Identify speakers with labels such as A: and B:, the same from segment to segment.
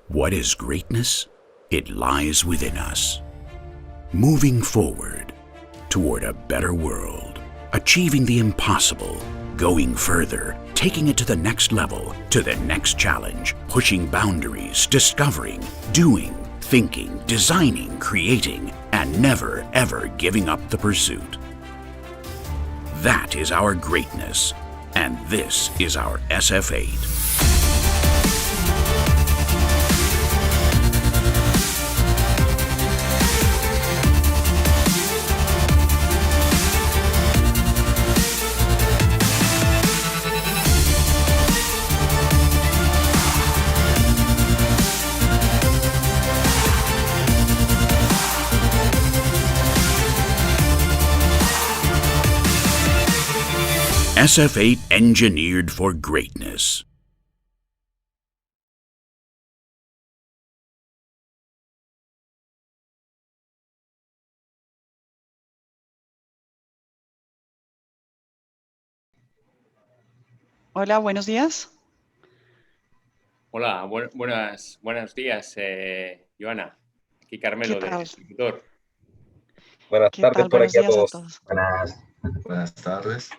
A: What is greatness? It lies within us. Moving forward toward a better world, achieving the impossible, going further, taking it to the next level, to the next challenge, pushing boundaries, discovering, doing, thinking, designing, creating, and never, ever giving up the pursuit. That is our greatness, and this is our SF8. SF8 engineered for greatness.
B: Hola, buenos días.
C: Hola, buenos días, Joana. Aquí
B: ¿Qué
C: Carmelo de
B: tal?
C: Escritor.
D: Buenas
B: ¿Qué
D: tardes
B: tal?
D: por
B: Buenos
D: aquí a
B: días a
D: todos.
B: todos.
E: Buenas tardes.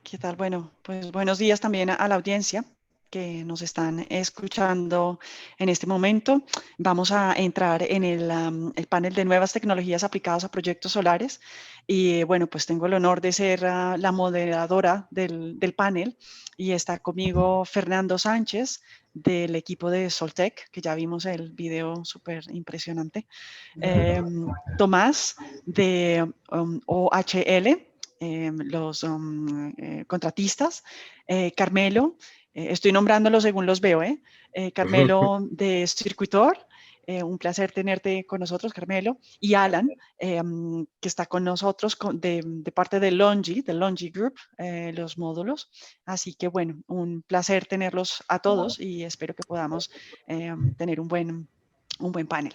B: ¿Qué tal? Bueno, pues buenos días también a la audiencia que nos están escuchando en este momento. Vamos a entrar en el panel de nuevas tecnologías aplicadas a proyectos solares. Y bueno, pues tengo el honor de ser la moderadora del panel y está conmigo Fernando Sánchez del equipo de Soltec, que ya vimos el video súper impresionante. Tomás de OHL, los contratistas, Carmelo, estoy nombrándolos según los veo, Carmelo de Circuitor, un placer tenerte con nosotros, Carmelo, y Alan, que está con nosotros de parte de Longi Group, los módulos. Así que bueno, un placer tenerlos a todos y espero que podamos tener un buen panel.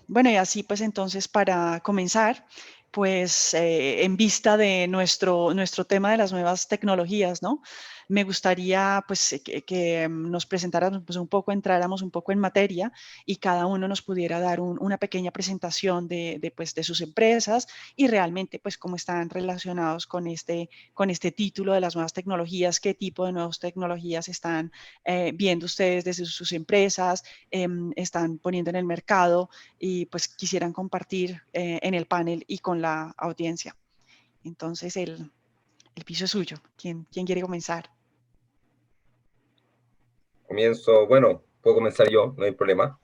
B: Bueno, y así pues entonces para comenzar, pues en vista de nuestro tema de las nuevas tecnologías, ¿no? Me gustaría pues que nos presentáramos pues, un poco, entráramos un poco en materia y cada uno nos pudiera dar una pequeña presentación pues, de sus empresas y realmente pues cómo están relacionados con este título de las nuevas tecnologías, qué tipo de nuevas tecnologías están viendo ustedes desde sus empresas, están poniendo en el mercado y pues quisieran compartir en el panel y con la audiencia. Entonces el piso es suyo. ¿Quién quiere comenzar?
D: Comienzo, bueno, puedo comenzar yo, no hay problema.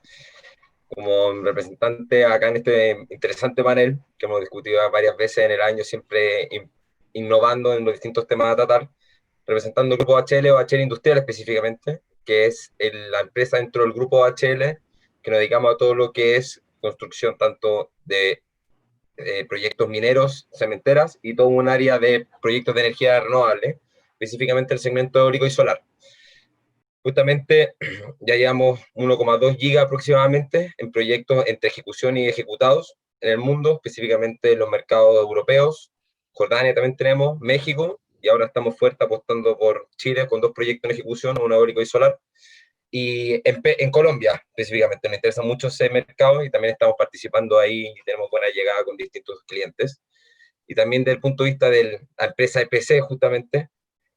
D: Como representante acá en este interesante panel que hemos discutido varias veces en el año, siempre innovando en los distintos temas a tratar, representando el grupo HL o HL Industrial específicamente, que es la empresa dentro del grupo HL que nos dedicamos a todo lo que es construcción tanto de proyectos mineros, cementeras y todo un área de proyectos de energía renovable, específicamente el segmento eólico y solar. Justamente ya llevamos 1,2 gigas aproximadamente en proyectos entre ejecución y ejecutados en el mundo, específicamente en los mercados europeos. Jordania también tenemos, México, y ahora estamos fuerte apostando por Chile con 2 proyectos en ejecución, uno eólico y solar. Y en Colombia, específicamente, me interesa mucho ese mercado y también estamos participando ahí y tenemos buena llegada con distintos clientes. Y también desde el punto de vista de la empresa EPC, justamente,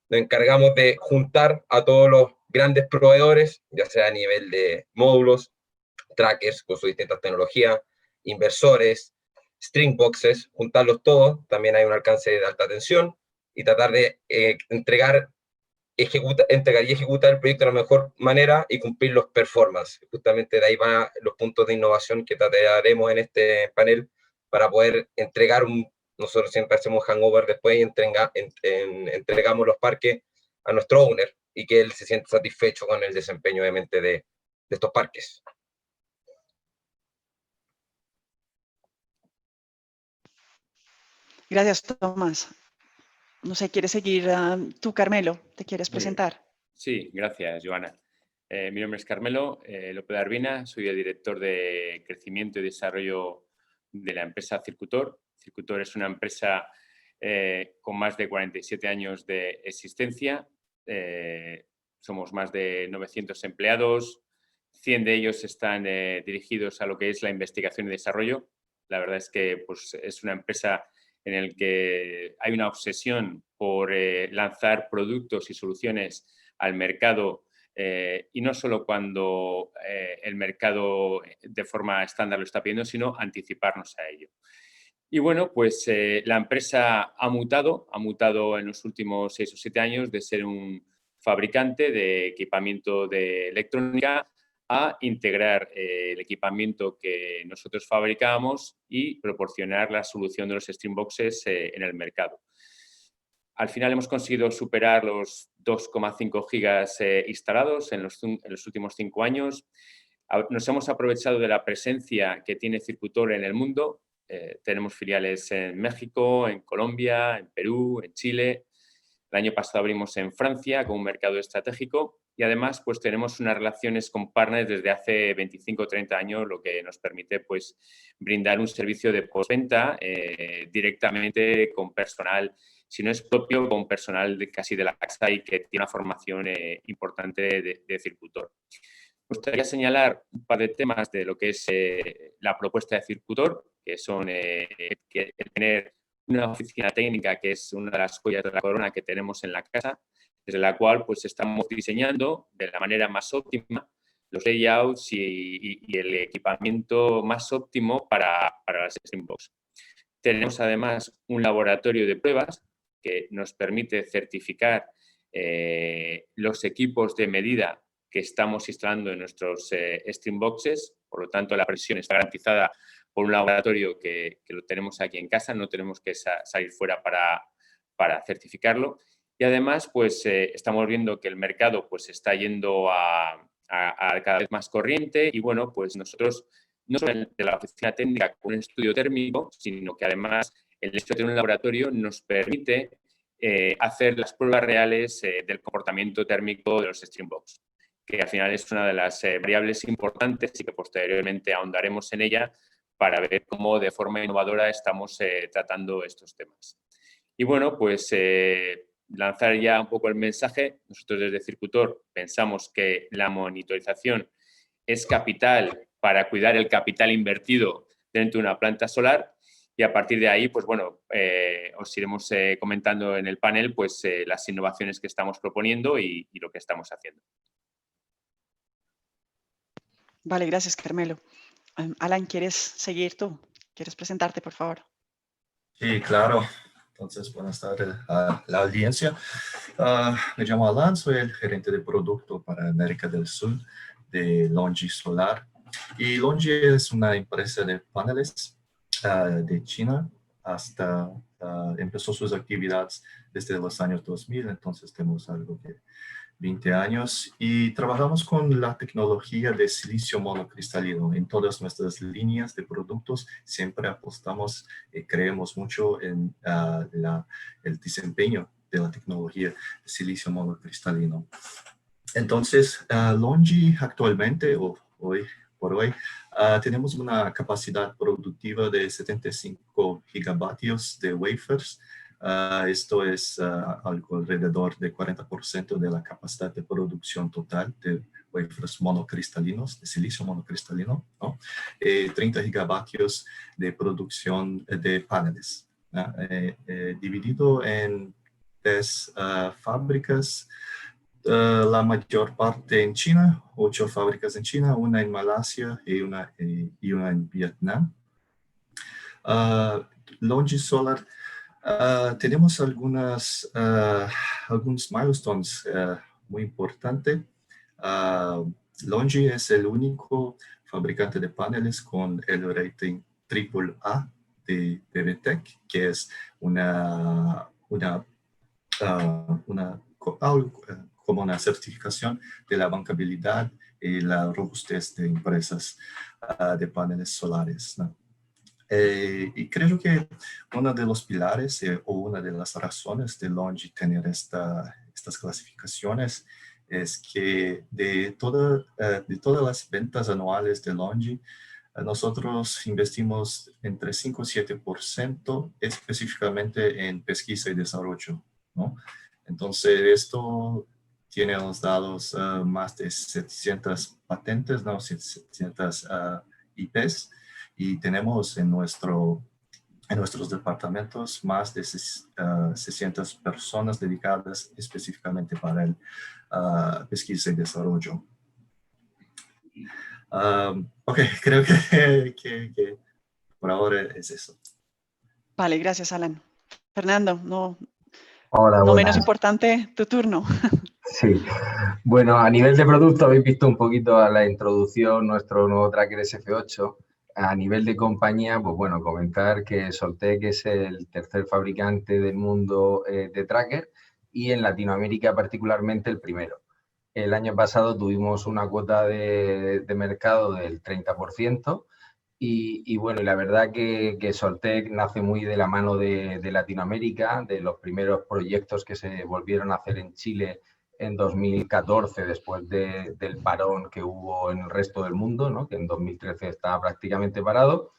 D: nos encargamos de juntar a todos los grandes proveedores, ya sea a nivel de módulos, trackers con sus distintas tecnologías, inversores, string boxes, juntarlos todos. También hay un alcance de alta tensión y tratar de entregar y ejecutar el proyecto de la mejor manera y cumplir los performance. Justamente de ahí van los puntos de innovación que trataremos en este panel para poder entregar nosotros siempre hacemos hangover después y entregamos los parques a nuestro owner y que él se sienta satisfecho con el desempeño obviamente de estos parques.
B: Gracias, Tomás. No sé, ¿quieres seguir tú, Carmelo? ¿Te quieres presentar?
C: Sí, gracias, Joana. Mi nombre es Carmelo López de Arbina, soy el director de crecimiento y desarrollo de la empresa Circutor. Circutor es una empresa con más de 47 años de existencia. somos más de 900 empleados, 100 de ellos están dirigidos a lo que es la investigación y desarrollo. La verdad es que pues, es una empresa en la que hay una obsesión por lanzar productos y soluciones al mercado, y no solo cuando el mercado de forma estándar lo está pidiendo, sino anticiparnos a ello. Y bueno, pues la empresa ha mutado en los últimos 6 o 7 años de ser un fabricante de equipamiento de electrónica a integrar el equipamiento que nosotros fabricábamos y proporcionar la solución de los Streamboxes en el mercado. Al final hemos conseguido superar los 2,5 gigas instalados en los últimos 5 años. Nos hemos aprovechado de la presencia que tiene Circutor en el mundo. Tenemos filiales en México, en Colombia, en Perú, en Chile. El año pasado abrimos en Francia con un mercado estratégico y además pues tenemos unas relaciones con partners desde hace 25 o 30 años, lo que nos permite pues brindar un servicio de postventa directamente con personal, si no es propio, con personal casi de la casa y que tiene una formación importante de Circutor. Me gustaría señalar un par de temas de lo que es la propuesta de Circutor, que son que tener una oficina técnica, que es una de las joyas de la corona que tenemos en la casa, desde la cual pues estamos diseñando de la manera más óptima los layouts y el equipamiento más óptimo para las Streambox. Tenemos además un laboratorio de pruebas que nos permite certificar los equipos de medida que estamos instalando en nuestros Streamboxes. Por lo tanto, la presión está garantizada por un laboratorio que lo tenemos aquí en casa, no tenemos que salir fuera para certificarlo. Y además, pues estamos viendo que el mercado pues está yendo a cada vez más corriente y bueno, pues nosotros no solo de la oficina técnica con un estudio térmico, sino que además el hecho de tener un laboratorio nos permite hacer las pruebas reales del comportamiento térmico de los Streambox, que al final es una de las variables importantes y que posteriormente ahondaremos en ella para ver cómo de forma innovadora estamos tratando estos temas. Y bueno, pues lanzar ya un poco el mensaje. Nosotros desde Circutor pensamos que la monitorización es capital para cuidar el capital invertido dentro de una planta solar y a partir de ahí, pues bueno, os iremos comentando en el panel pues las innovaciones que estamos proponiendo y lo que estamos haciendo.
B: Vale, gracias, Carmelo. Alan, ¿quieres seguir tú? ¿Quieres presentarte, por favor?
E: Sí, claro. Entonces, buenas tardes a la audiencia. Me llamo Alan, soy el gerente de producto para América del Sur de LONGi Solar. Y LONGi es una empresa de paneles de China. Empezó sus actividades desde los años 2000, entonces tenemos algo de 20 años y trabajamos con la tecnología de silicio monocristalino. En todas nuestras líneas de productos siempre apostamos y creemos mucho en el desempeño de la tecnología de silicio monocristalino. Entonces, LONGi actualmente, hoy por hoy, tenemos una capacidad productiva de 75 gigavatios de wafers. Esto es algo alrededor de 40% de la capacidad de producción total de wafers monocristalinos, de silicio monocristalino, ¿no? 30 gigavatios de producción de paneles, ¿no? Dividido en 3 fábricas, la mayor parte en China, 8 fábricas en China, una en Malasia y una en Vietnam. LONGi Solar, tenemos algunos milestones muy importantes. LONGi es el único fabricante de paneles con el rating AAA de BBTech, que es como una certificación de la bancabilidad y la robustez de empresas de paneles solares, ¿no? Y creo que uno de los pilares o una de las razones de LONGi tener estas clasificaciones es que de todas las ventas anuales de LONGi, nosotros investimos entre 5 y 7% específicamente en pesquisa y desarrollo, ¿no? Entonces, esto tiene los dados más de 700 patentes, ¿no? 700 IPs, y tenemos en nuestros departamentos más de 600 personas dedicadas específicamente para el pesquisa y desarrollo. Ok, creo que por ahora es eso.
B: Vale, gracias, Alan. Fernando,
F: Hola,
B: no menos
F: buenas.
B: importante, tu turno.
F: Sí, bueno, a nivel de producto habéis visto un poquito a la introducción nuestro nuevo Tracker SF8. A nivel de compañía, pues bueno, comentar que Soltec es el tercer fabricante del mundo de tracker y en Latinoamérica particularmente el primero. El año pasado tuvimos una cuota de mercado del 30%. Y bueno, y la verdad que Soltec nace muy de la mano de Latinoamérica, de los primeros proyectos que se volvieron a hacer en Chile en 2014, después del parón que hubo en el resto del mundo, ¿no? Que en 2013 estaba prácticamente parado.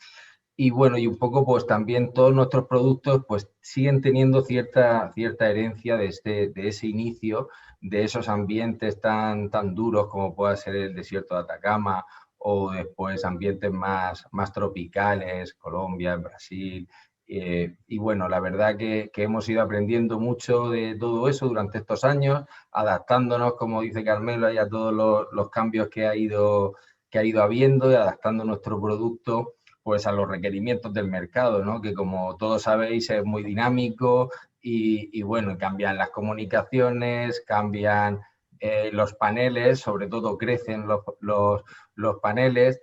F: Y bueno, y un poco pues también todos nuestros productos pues siguen teniendo cierta herencia de ese inicio, de esos ambientes tan duros como pueda ser el desierto de Atacama o después ambientes más tropicales, Colombia, Brasil. Y bueno, la verdad que hemos ido aprendiendo mucho de todo eso durante estos años, adaptándonos, como dice Carmelo, a todos los cambios que ha ido habiendo y adaptando nuestro producto pues a los requerimientos del mercado, ¿no? Que como todos sabéis es muy dinámico y bueno, cambian las comunicaciones, cambian los paneles, sobre todo crecen los paneles,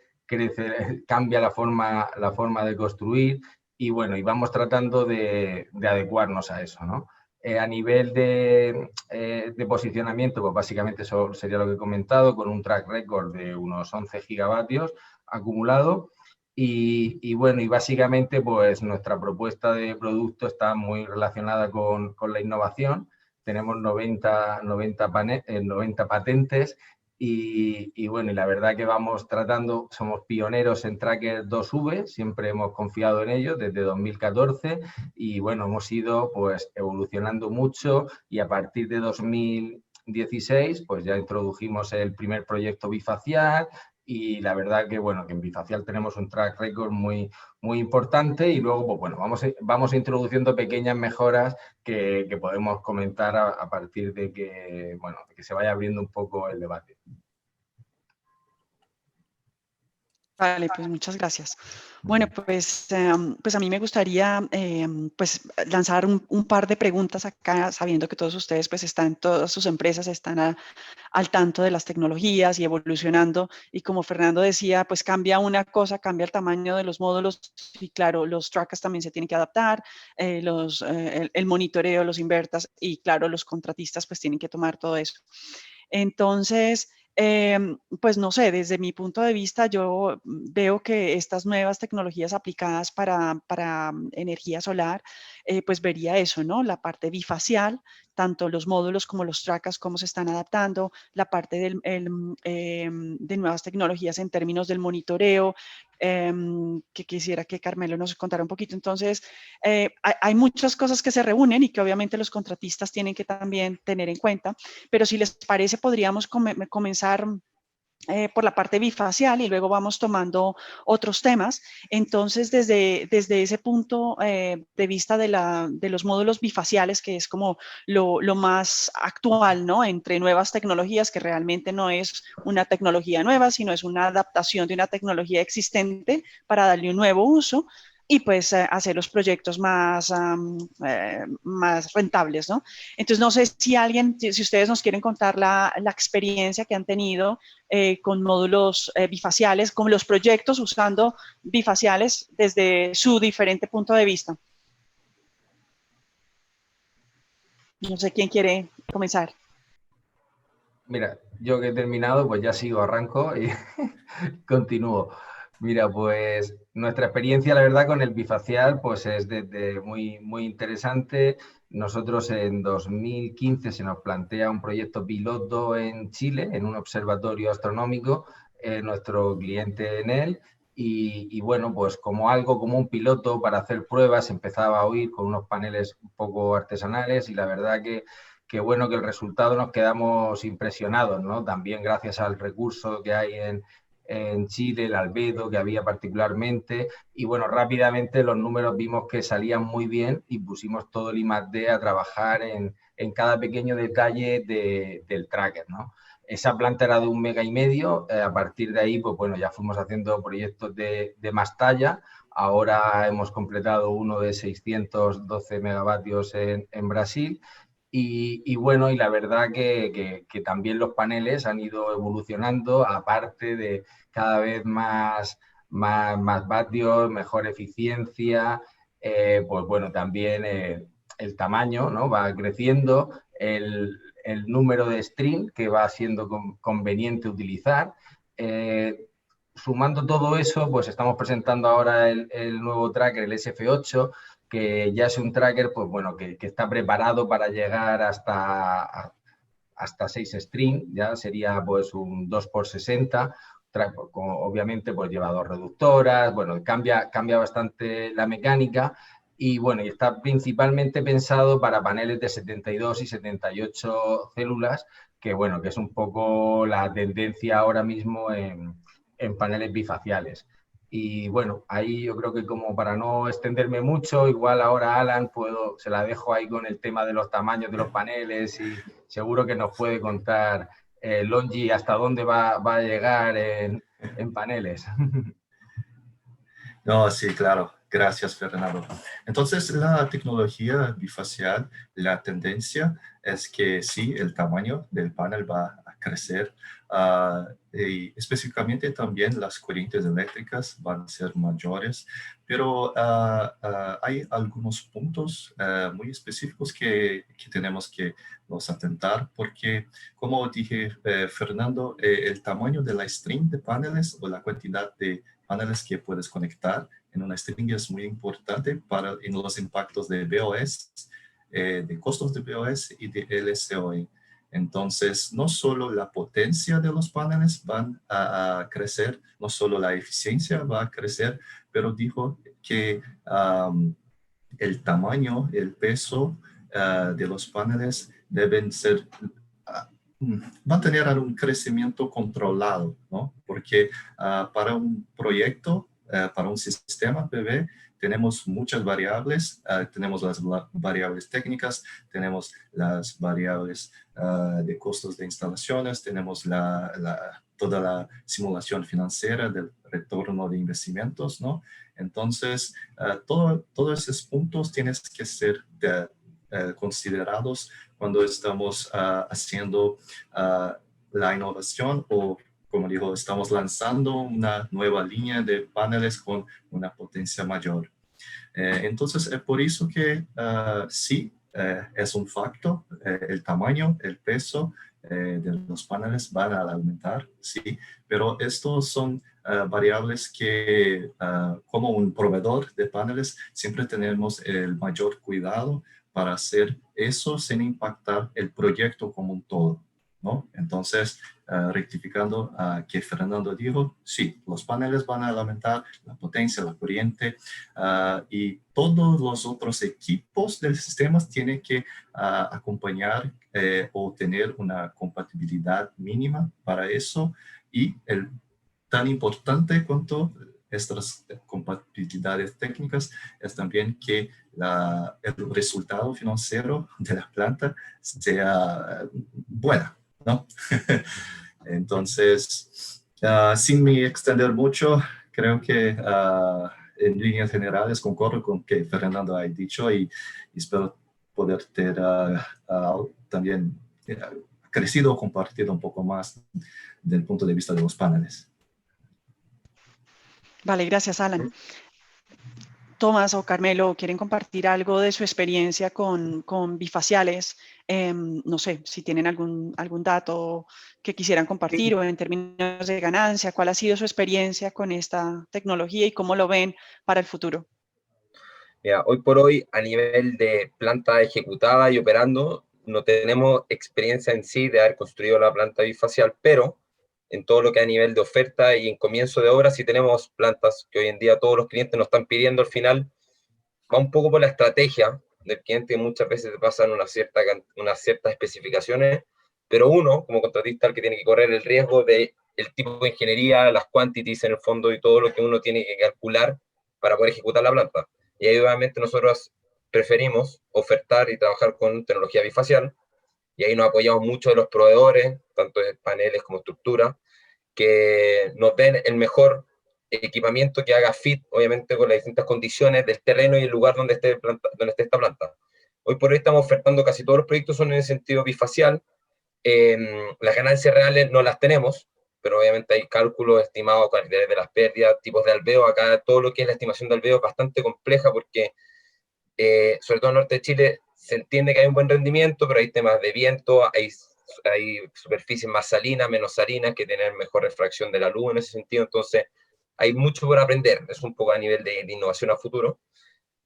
F: cambia la forma de construir y bueno, y vamos tratando de adecuarnos a eso, ¿no? A nivel de posicionamiento, pues básicamente eso sería lo que he comentado, con un track record de unos 11 gigavatios acumulado. Y bueno, y básicamente pues nuestra propuesta de producto está muy relacionada con la innovación. Tenemos 90 patentes y bueno, y la verdad que vamos tratando, somos pioneros en Tracker 2V, siempre hemos confiado en ellos desde 2014 y bueno, hemos ido pues evolucionando mucho y a partir de 2016 pues ya introdujimos el primer proyecto bifacial. Y la verdad que, bueno, que en Bifacial tenemos un track record muy importante y luego, pues bueno, vamos introduciendo pequeñas mejoras que podemos comentar a partir de que, bueno, de que se vaya abriendo un poco el debate.
B: Vale, pues muchas gracias. Bueno, pues a mí me gustaría pues lanzar un par de preguntas acá, sabiendo que todos ustedes pues están, todas sus empresas están al tanto de las tecnologías y evolucionando. Y como Fernando decía, pues cambia una cosa, cambia el tamaño de los módulos y claro, los trackers también se tienen que adaptar, el monitoreo, los inverters y claro, los contratistas pues tienen que tomar todo eso. Entonces, pues no sé, desde mi punto de vista yo veo que estas nuevas tecnologías aplicadas para energía solar, pues vería eso, ¿no? La parte bifacial, tanto los módulos como los trackers, cómo se están adaptando, la parte de nuevas tecnologías en términos del monitoreo, que quisiera que Carmelo nos contara un poquito. Entonces, hay muchas cosas que se reúnen y que obviamente los contratistas tienen que también tener en cuenta, pero si les parece podríamos comenzar por la parte bifacial y luego vamos tomando otros temas. Entonces, desde ese punto de vista de los módulos bifaciales, que es como lo más actual, ¿no? Entre nuevas tecnologías, que realmente no es una tecnología nueva, sino es una adaptación de una tecnología existente para darle un nuevo uso y pues hacer los proyectos más rentables, ¿no? Entonces, no sé si ustedes nos quieren contar la experiencia que han tenido con módulos bifaciales, con los proyectos usando bifaciales desde su diferente punto de vista. No sé quién quiere comenzar.
F: Mira, yo que he terminado, pues ya arranco y continúo. Mira, pues nuestra experiencia, la verdad, con el bifacial, pues es muy interesante. Nosotros en 2015 se nos plantea un proyecto piloto en Chile, en un observatorio astronómico, nuestro cliente Enel, y bueno, pues como un piloto para hacer pruebas, empezaba a oír con unos paneles un poco artesanales y la verdad que bueno, que el resultado nos quedamos impresionados, ¿no? También gracias al recurso que hay en Chile, el albedo que había particularmente, y bueno, rápidamente los números vimos que salían muy bien y pusimos todo el I+D a trabajar en cada pequeño detalle del tracker, ¿no? Esa planta era de 1,5 MB, a partir de ahí, pues bueno, ya fuimos haciendo proyectos de más talla. Ahora hemos completado uno de 612 megavatios en Brasil. Y bueno, y la verdad que también los paneles han ido evolucionando, aparte de cada vez más vatios, mejor eficiencia, pues bueno, también el tamaño, ¿no? Va creciendo, el número de string que va siendo conveniente utilizar. Sumando todo eso, pues estamos presentando ahora el nuevo tracker, el SF8, que ya es un tracker, pues bueno, que está preparado para llegar hasta 6 string, ya sería pues un 2x60, obviamente pues lleva 2 reductoras, bueno, cambia bastante la mecánica y bueno, y está principalmente pensado para paneles de 72 y 78 células, que bueno, que es un poco la tendencia ahora mismo en paneles bifaciales. Y bueno, ahí yo creo que como para no extenderme mucho, igual ahora Alan se la dejo ahí con el tema de los tamaños de los paneles y seguro que nos puede contar Longi hasta dónde va a llegar en paneles.
E: No, sí, claro. Gracias, Fernando. Entonces, la tecnología bifacial, la tendencia es que sí, el tamaño del panel va a crecer y específicamente también las corrientes eléctricas van a ser mayores, pero hay algunos puntos muy específicos que tenemos que nos atentar porque, como dije, Fernando, el tamaño de la string de paneles o la cantidad de paneles que puedes conectar en una string es muy importante en los impactos de BOS, de costos de BOS y de LCOE. Entonces, no solo la potencia de los paneles van a crecer, no solo la eficiencia va a crecer, pero dijo que el tamaño, el peso de los paneles deben ser va a tener un crecimiento controlado, ¿no? Porque para un proyecto, para un sistema PV, tenemos muchas variables, tenemos las variables técnicas, tenemos las variables de costos de instalaciones, tenemos toda la simulación financiera del retorno de investimentos, ¿no? Entonces, todos esos puntos tienen que ser considerados cuando estamos haciendo la innovación o, como digo, estamos lanzando una nueva línea de paneles con una potencia mayor. Entonces, es por eso que sí, es un factor, el tamaño, el peso de los paneles van a aumentar, sí, pero estos son variables que, como un proveedor de paneles, siempre tenemos el mayor cuidado para hacer eso sin impactar el proyecto como un todo, ¿no? Entonces, rectificando que Fernando dijo, sí, los paneles van a aumentar la potencia, la corriente y todos los otros equipos del sistema tienen que acompañar o tener una compatibilidad mínima para eso y tan importante cuanto estas compatibilidades técnicas es también que el resultado financiero de la planta sea buena, ¿no? Entonces, sin me extender mucho, creo que en líneas generales concordo con lo que Fernando ha dicho y espero poder tener también crecido o compartido un poco más del punto de vista de los paneles.
B: Vale, gracias, Alan. Tomás o Carmelo, ¿quieren compartir algo de su experiencia con bifaciales? No sé, si tienen algún dato que quisieran compartir o en términos de ganancia, ¿cuál ha sido su experiencia con esta tecnología y cómo lo ven para el futuro?
D: Mira, hoy por hoy, a nivel de planta ejecutada y operando, no tenemos experiencia en sí de haber construido la planta bifacial, pero en todo lo que a nivel de oferta y en comienzo de obra, sí tenemos plantas que hoy en día todos los clientes nos están pidiendo al final. Va un poco por la estrategia del cliente, muchas veces te pasan unas ciertas especificaciones, pero uno, como contratista, el que tiene que correr el riesgo de el tipo de ingeniería, las quantities en el fondo y todo lo que uno tiene que calcular para poder ejecutar la planta. Y ahí obviamente nosotros preferimos ofertar y trabajar con tecnología bifacial, y ahí nos apoyamos mucho de los proveedores, tanto de paneles como estructura, que nos den el mejor equipamiento que haga fit, obviamente, con las distintas condiciones del terreno y el lugar donde esté esta planta. Hoy por hoy estamos ofertando, casi todos los proyectos son en el sentido bifacial. Las ganancias reales no las tenemos, pero obviamente hay cálculos estimados, calidades de las pérdidas, tipos de alveo. Acá todo lo que es la estimación de alveo es bastante compleja porque, sobre todo en el norte de Chile, se entiende que hay un buen rendimiento, pero hay temas de viento, hay superficies más salinas, menos salinas, que tienen mejor refracción de la luz en ese sentido. Entonces, hay mucho por aprender. Es un poco a nivel de innovación a futuro.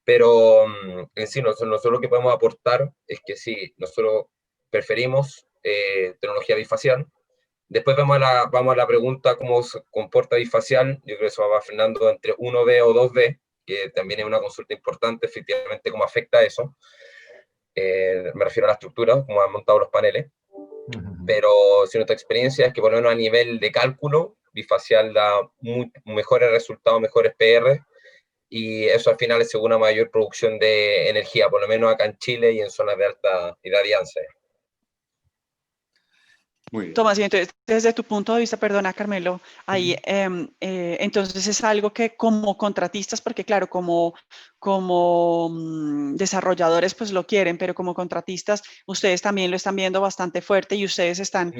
D: Pero en sí, nosotros lo que podemos aportar es que sí, nosotros preferimos tecnología bifacial. Después vamos a la pregunta cómo se comporta bifacial. Yo creo que eso va Fernando entre 1B o 2B, que también es una consulta importante, efectivamente, cómo afecta eso. Me refiero a la estructura, cómo han montado los paneles. Pero si nuestra experiencia es que por lo menos a nivel de cálculo, bifacial da mejores resultados, mejores PR, y eso al final es una mayor producción de energía, por lo menos acá en Chile y en zonas de alta irradiancia.
C: Muy bien.
B: Tomás, y entonces, desde tu punto de vista, perdona, Carmelo, ahí, entonces es algo que como contratistas, porque claro, como desarrolladores, pues lo quieren, pero como contratistas, ustedes también lo están viendo bastante fuerte y ustedes están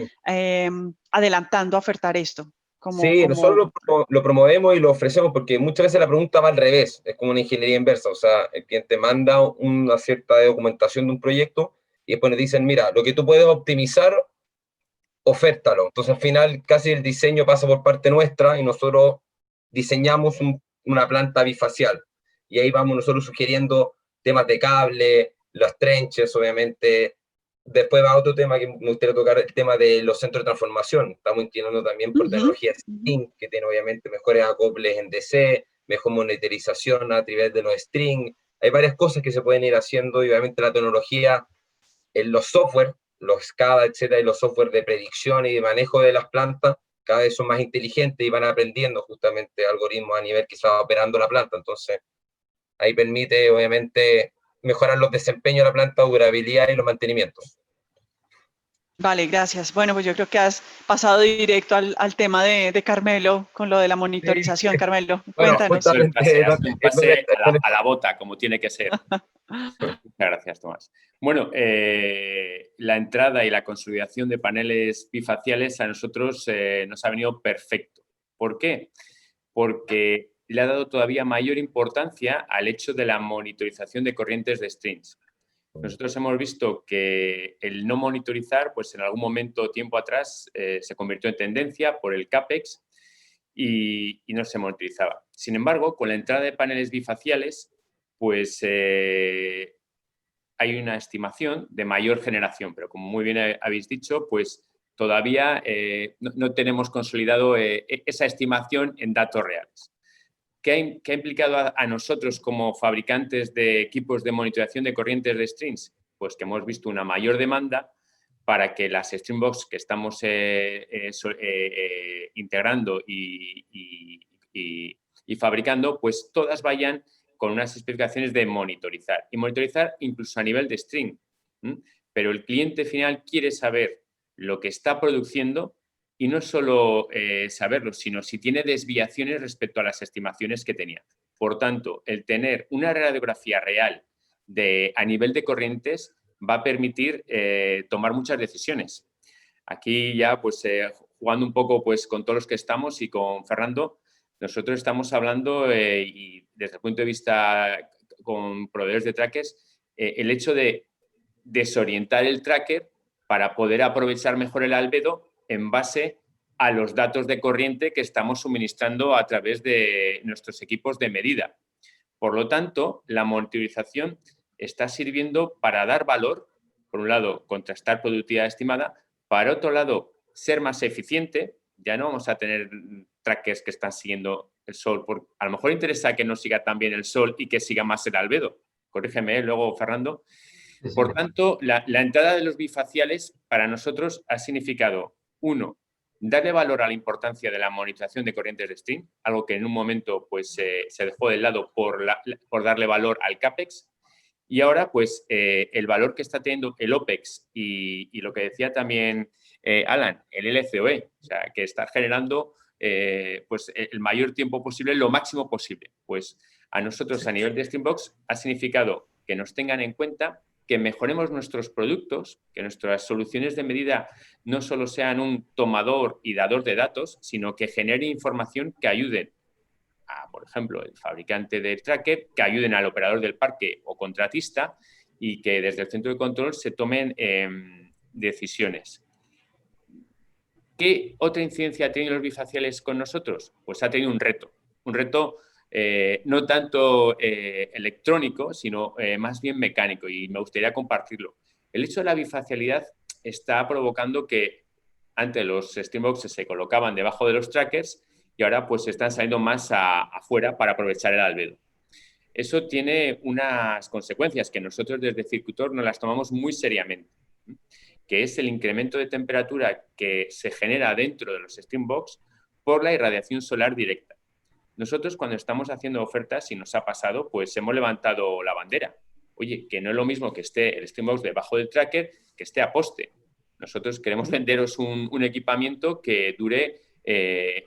B: adelantando a ofertar esto.
D: Sí, nosotros lo promovemos y lo ofrecemos porque muchas veces la pregunta va al revés, es como una ingeniería inversa, o sea, el cliente manda una cierta documentación de un proyecto y después nos dicen, mira, lo que tú puedes optimizar, ofértalo. Entonces al final casi el diseño pasa por parte nuestra y nosotros diseñamos una planta bifacial. Y ahí vamos nosotros sugiriendo temas de cable, las trenches, obviamente. Después va otro tema que me gustaría tocar, el tema de los centros de transformación. Estamos inclinando también por tecnología string, que tiene obviamente mejores acoples en DC, mejor monitorización a través de los string. Hay varias cosas que se pueden ir haciendo y obviamente la tecnología en los software, los SCADA, etcétera, y los software de predicción y de manejo de las plantas, cada vez son más inteligentes y van aprendiendo justamente algoritmos a nivel que se va operando la planta. Entonces, ahí permite, obviamente, mejorar los desempeños de la planta, durabilidad y los mantenimientos.
B: Vale, gracias. Bueno, pues yo creo que has pasado directo al tema de Carmelo con lo de la monitorización. Carmelo,
D: Bueno,
B: cuéntanos.
C: Pase a la bota, como tiene que ser. Muchas gracias, Tomás. Bueno, la entrada y la consolidación de paneles bifaciales a nosotros nos ha venido perfecto. ¿Por qué? Porque le ha dado todavía mayor importancia al hecho de la monitorización de corrientes de strings. Nosotros hemos visto que el no monitorizar, pues en algún momento, tiempo atrás, se convirtió en tendencia por el CAPEX y no se monitorizaba. Sin embargo, con la entrada de paneles bifaciales, pues hay una estimación de mayor generación, pero como muy bien habéis dicho, pues todavía no tenemos consolidado esa estimación en datos reales. ¿Qué ha implicado a nosotros como fabricantes de equipos de monitorización de corrientes de strings? Pues que hemos visto una mayor demanda para que las Stringbox que estamos integrando y fabricando, pues todas vayan con unas especificaciones de monitorizar. Y monitorizar incluso a nivel de string. Pero el cliente final quiere saber lo que está produciendo y no solo saberlo, sino si tiene desviaciones respecto a las estimaciones que tenía. Por tanto, el tener una radiografía real a nivel de corrientes va a permitir tomar muchas decisiones. Aquí ya, pues, jugando un poco pues, con todos los que estamos y con Fernando, nosotros estamos hablando, y desde el punto de vista con proveedores de trackers, el hecho de desorientar el tracker para poder aprovechar mejor el albedo en base a los datos de corriente que estamos suministrando a través de nuestros equipos de medida. Por lo tanto, la monitorización está sirviendo para dar valor, por un lado, contrastar productividad estimada, para otro lado, ser más eficiente. Ya no vamos a tener trackers que están siguiendo el sol, porque a lo mejor interesa que no siga tan bien el sol y que siga más el albedo, corrígeme luego, Fernando.
F: Sí, sí.
C: Por tanto, la entrada de los bifaciales para nosotros ha significado, uno, darle valor a la importancia de la monitorización de corrientes de stream, algo que en un momento pues, se dejó de lado por darle valor al CAPEX. Y ahora, pues, el valor que está teniendo el OPEX y lo que decía también Alan, el LCOE, o sea, que está generando pues, el mayor tiempo posible, lo máximo posible. Pues a nosotros, a nivel de Streambox, ha significado que nos tengan en cuenta, que mejoremos nuestros productos, que nuestras soluciones de medida no solo sean un tomador y dador de datos, sino que generen información que ayuden a, por ejemplo, el fabricante del tracker, que ayuden al operador del parque o contratista y que desde el centro de control se tomen decisiones. ¿Qué otra incidencia ha tenido los bifaciales con nosotros? Pues ha tenido un reto no tanto electrónico, sino más bien mecánico, y me gustaría compartirlo. El hecho de la bifacialidad está provocando que antes los Streamboxes se colocaban debajo de los trackers y ahora pues están saliendo más afuera para aprovechar el albedo. Eso tiene unas consecuencias que nosotros desde Circutor nos las tomamos muy seriamente, que es el incremento de temperatura que se genera dentro de los Streambox por la irradiación solar directa. Nosotros cuando estamos haciendo ofertas, si nos ha pasado, pues hemos levantado la bandera. Oye, que no es lo mismo que esté el Streambox debajo del tracker que esté a poste. Nosotros queremos venderos un equipamiento que dure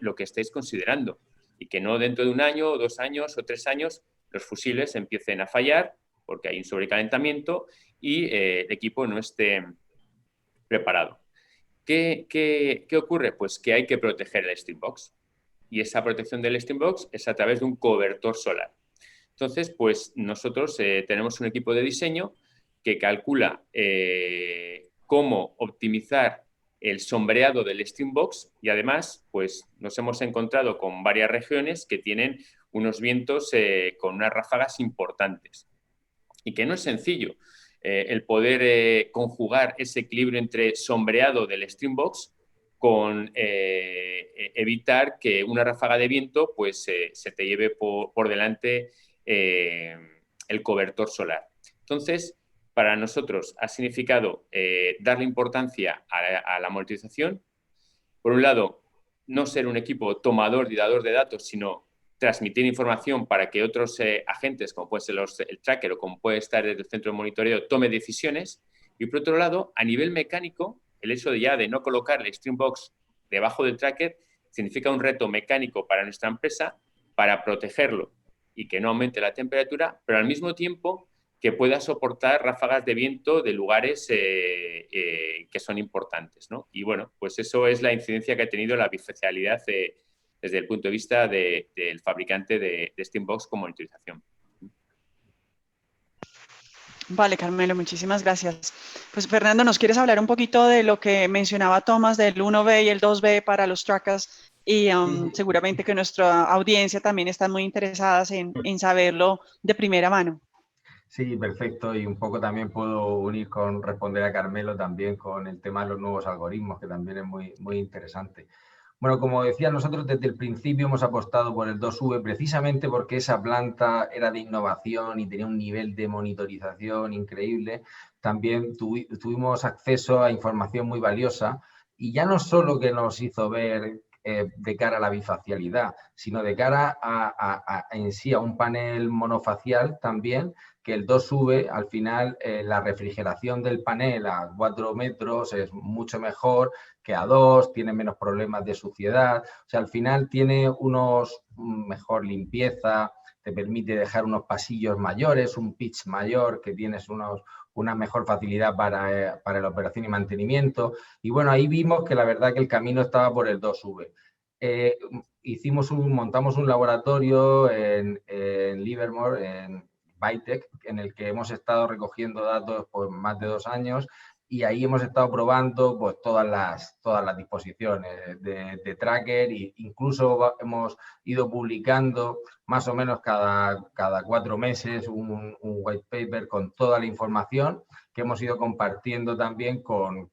C: lo que estéis considerando y que no dentro de 1 año, 2 años o 3 años los fusibles empiecen a fallar porque hay un sobrecalentamiento y el equipo no esté preparado. ¿Qué ocurre? Pues que hay que proteger el Streambox. Y esa protección del Streambox es a través de un cobertor solar. Entonces, pues nosotros tenemos un equipo de diseño que calcula cómo optimizar el sombreado del Streambox y además, pues nos hemos encontrado con varias regiones que tienen unos vientos con unas ráfagas importantes. Y que no es sencillo el poder conjugar ese equilibrio entre sombreado del Streambox con evitar que una ráfaga de viento pues, se te lleve por delante el cobertor solar. Entonces, para nosotros ha significado darle importancia a la monitorización. Por un lado, no ser un equipo tomador y dador de datos, sino transmitir información para que otros agentes, como puede ser el tracker o como puede estar el centro de monitoreo, tome decisiones. Y por otro lado, a nivel mecánico, el hecho de no colocar el Streambox debajo del tracker significa un reto mecánico para nuestra empresa para protegerlo y que no aumente la temperatura, pero al mismo tiempo que pueda soportar ráfagas de viento de lugares que son importantes, ¿no? Y bueno, pues eso es la incidencia que ha tenido la bifacialidad desde el punto de vista del fabricante de Streambox con monitorización.
B: Vale, Carmelo, muchísimas gracias. Pues Fernando, ¿nos quieres hablar un poquito de lo que mencionaba Tomás del 1B y el 2B para los trackers? Y seguramente que nuestra audiencia también está muy interesada en saberlo de primera mano.
F: Sí, perfecto. Y un poco también puedo unir con responder a Carmelo también con el tema de los nuevos algoritmos, que también es muy interesante. Bueno, como decía, nosotros desde el principio hemos apostado por el 2V precisamente porque esa planta era de innovación y tenía un nivel de monitorización increíble. También tuvimos acceso a información muy valiosa y ya no solo que nos hizo ver de cara a la bifacialidad, sino de cara en sí a un panel monofacial también, que el 2V, al final, la refrigeración del panel a 4 metros es mucho mejor que a 2, tiene menos problemas de suciedad. O sea, al final tiene mejor limpieza, te permite dejar unos pasillos mayores, un pitch mayor, que tienes una mejor facilidad para la operación y mantenimiento. Y bueno, ahí vimos que la verdad que el camino estaba por el 2V. Montamos un laboratorio en Livermore, en Bytec, en el que hemos estado recogiendo datos por más de 2 años y ahí hemos estado probando pues, todas las disposiciones de tracker e incluso hemos ido publicando más o menos cada 4 meses un white paper con toda la información que hemos ido compartiendo también con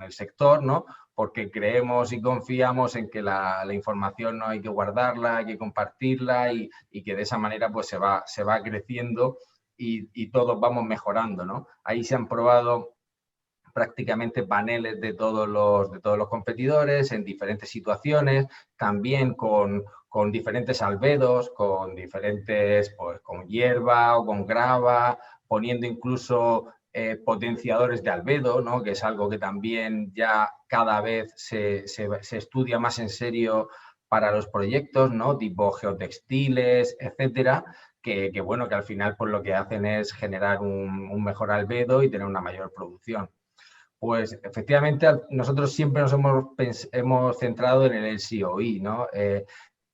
F: el sector, ¿no? Porque creemos y confiamos en que la información no hay que guardarla, hay que compartirla y que de esa manera pues se va creciendo y todos vamos mejorando, ¿no? Ahí se han probado prácticamente paneles de todos los competidores en diferentes situaciones, también con diferentes albedos, con diferentes, pues con hierba o con grava, poniendo incluso potenciadores de albedo, ¿no? Que es algo que también ya cada vez se estudia más en serio para los proyectos, ¿no? Tipo geotextiles, etcétera, que bueno, que al final pues lo que hacen es generar un mejor albedo y tener una mayor producción. Pues efectivamente nosotros siempre nos hemos centrado en el LCOE, ¿no?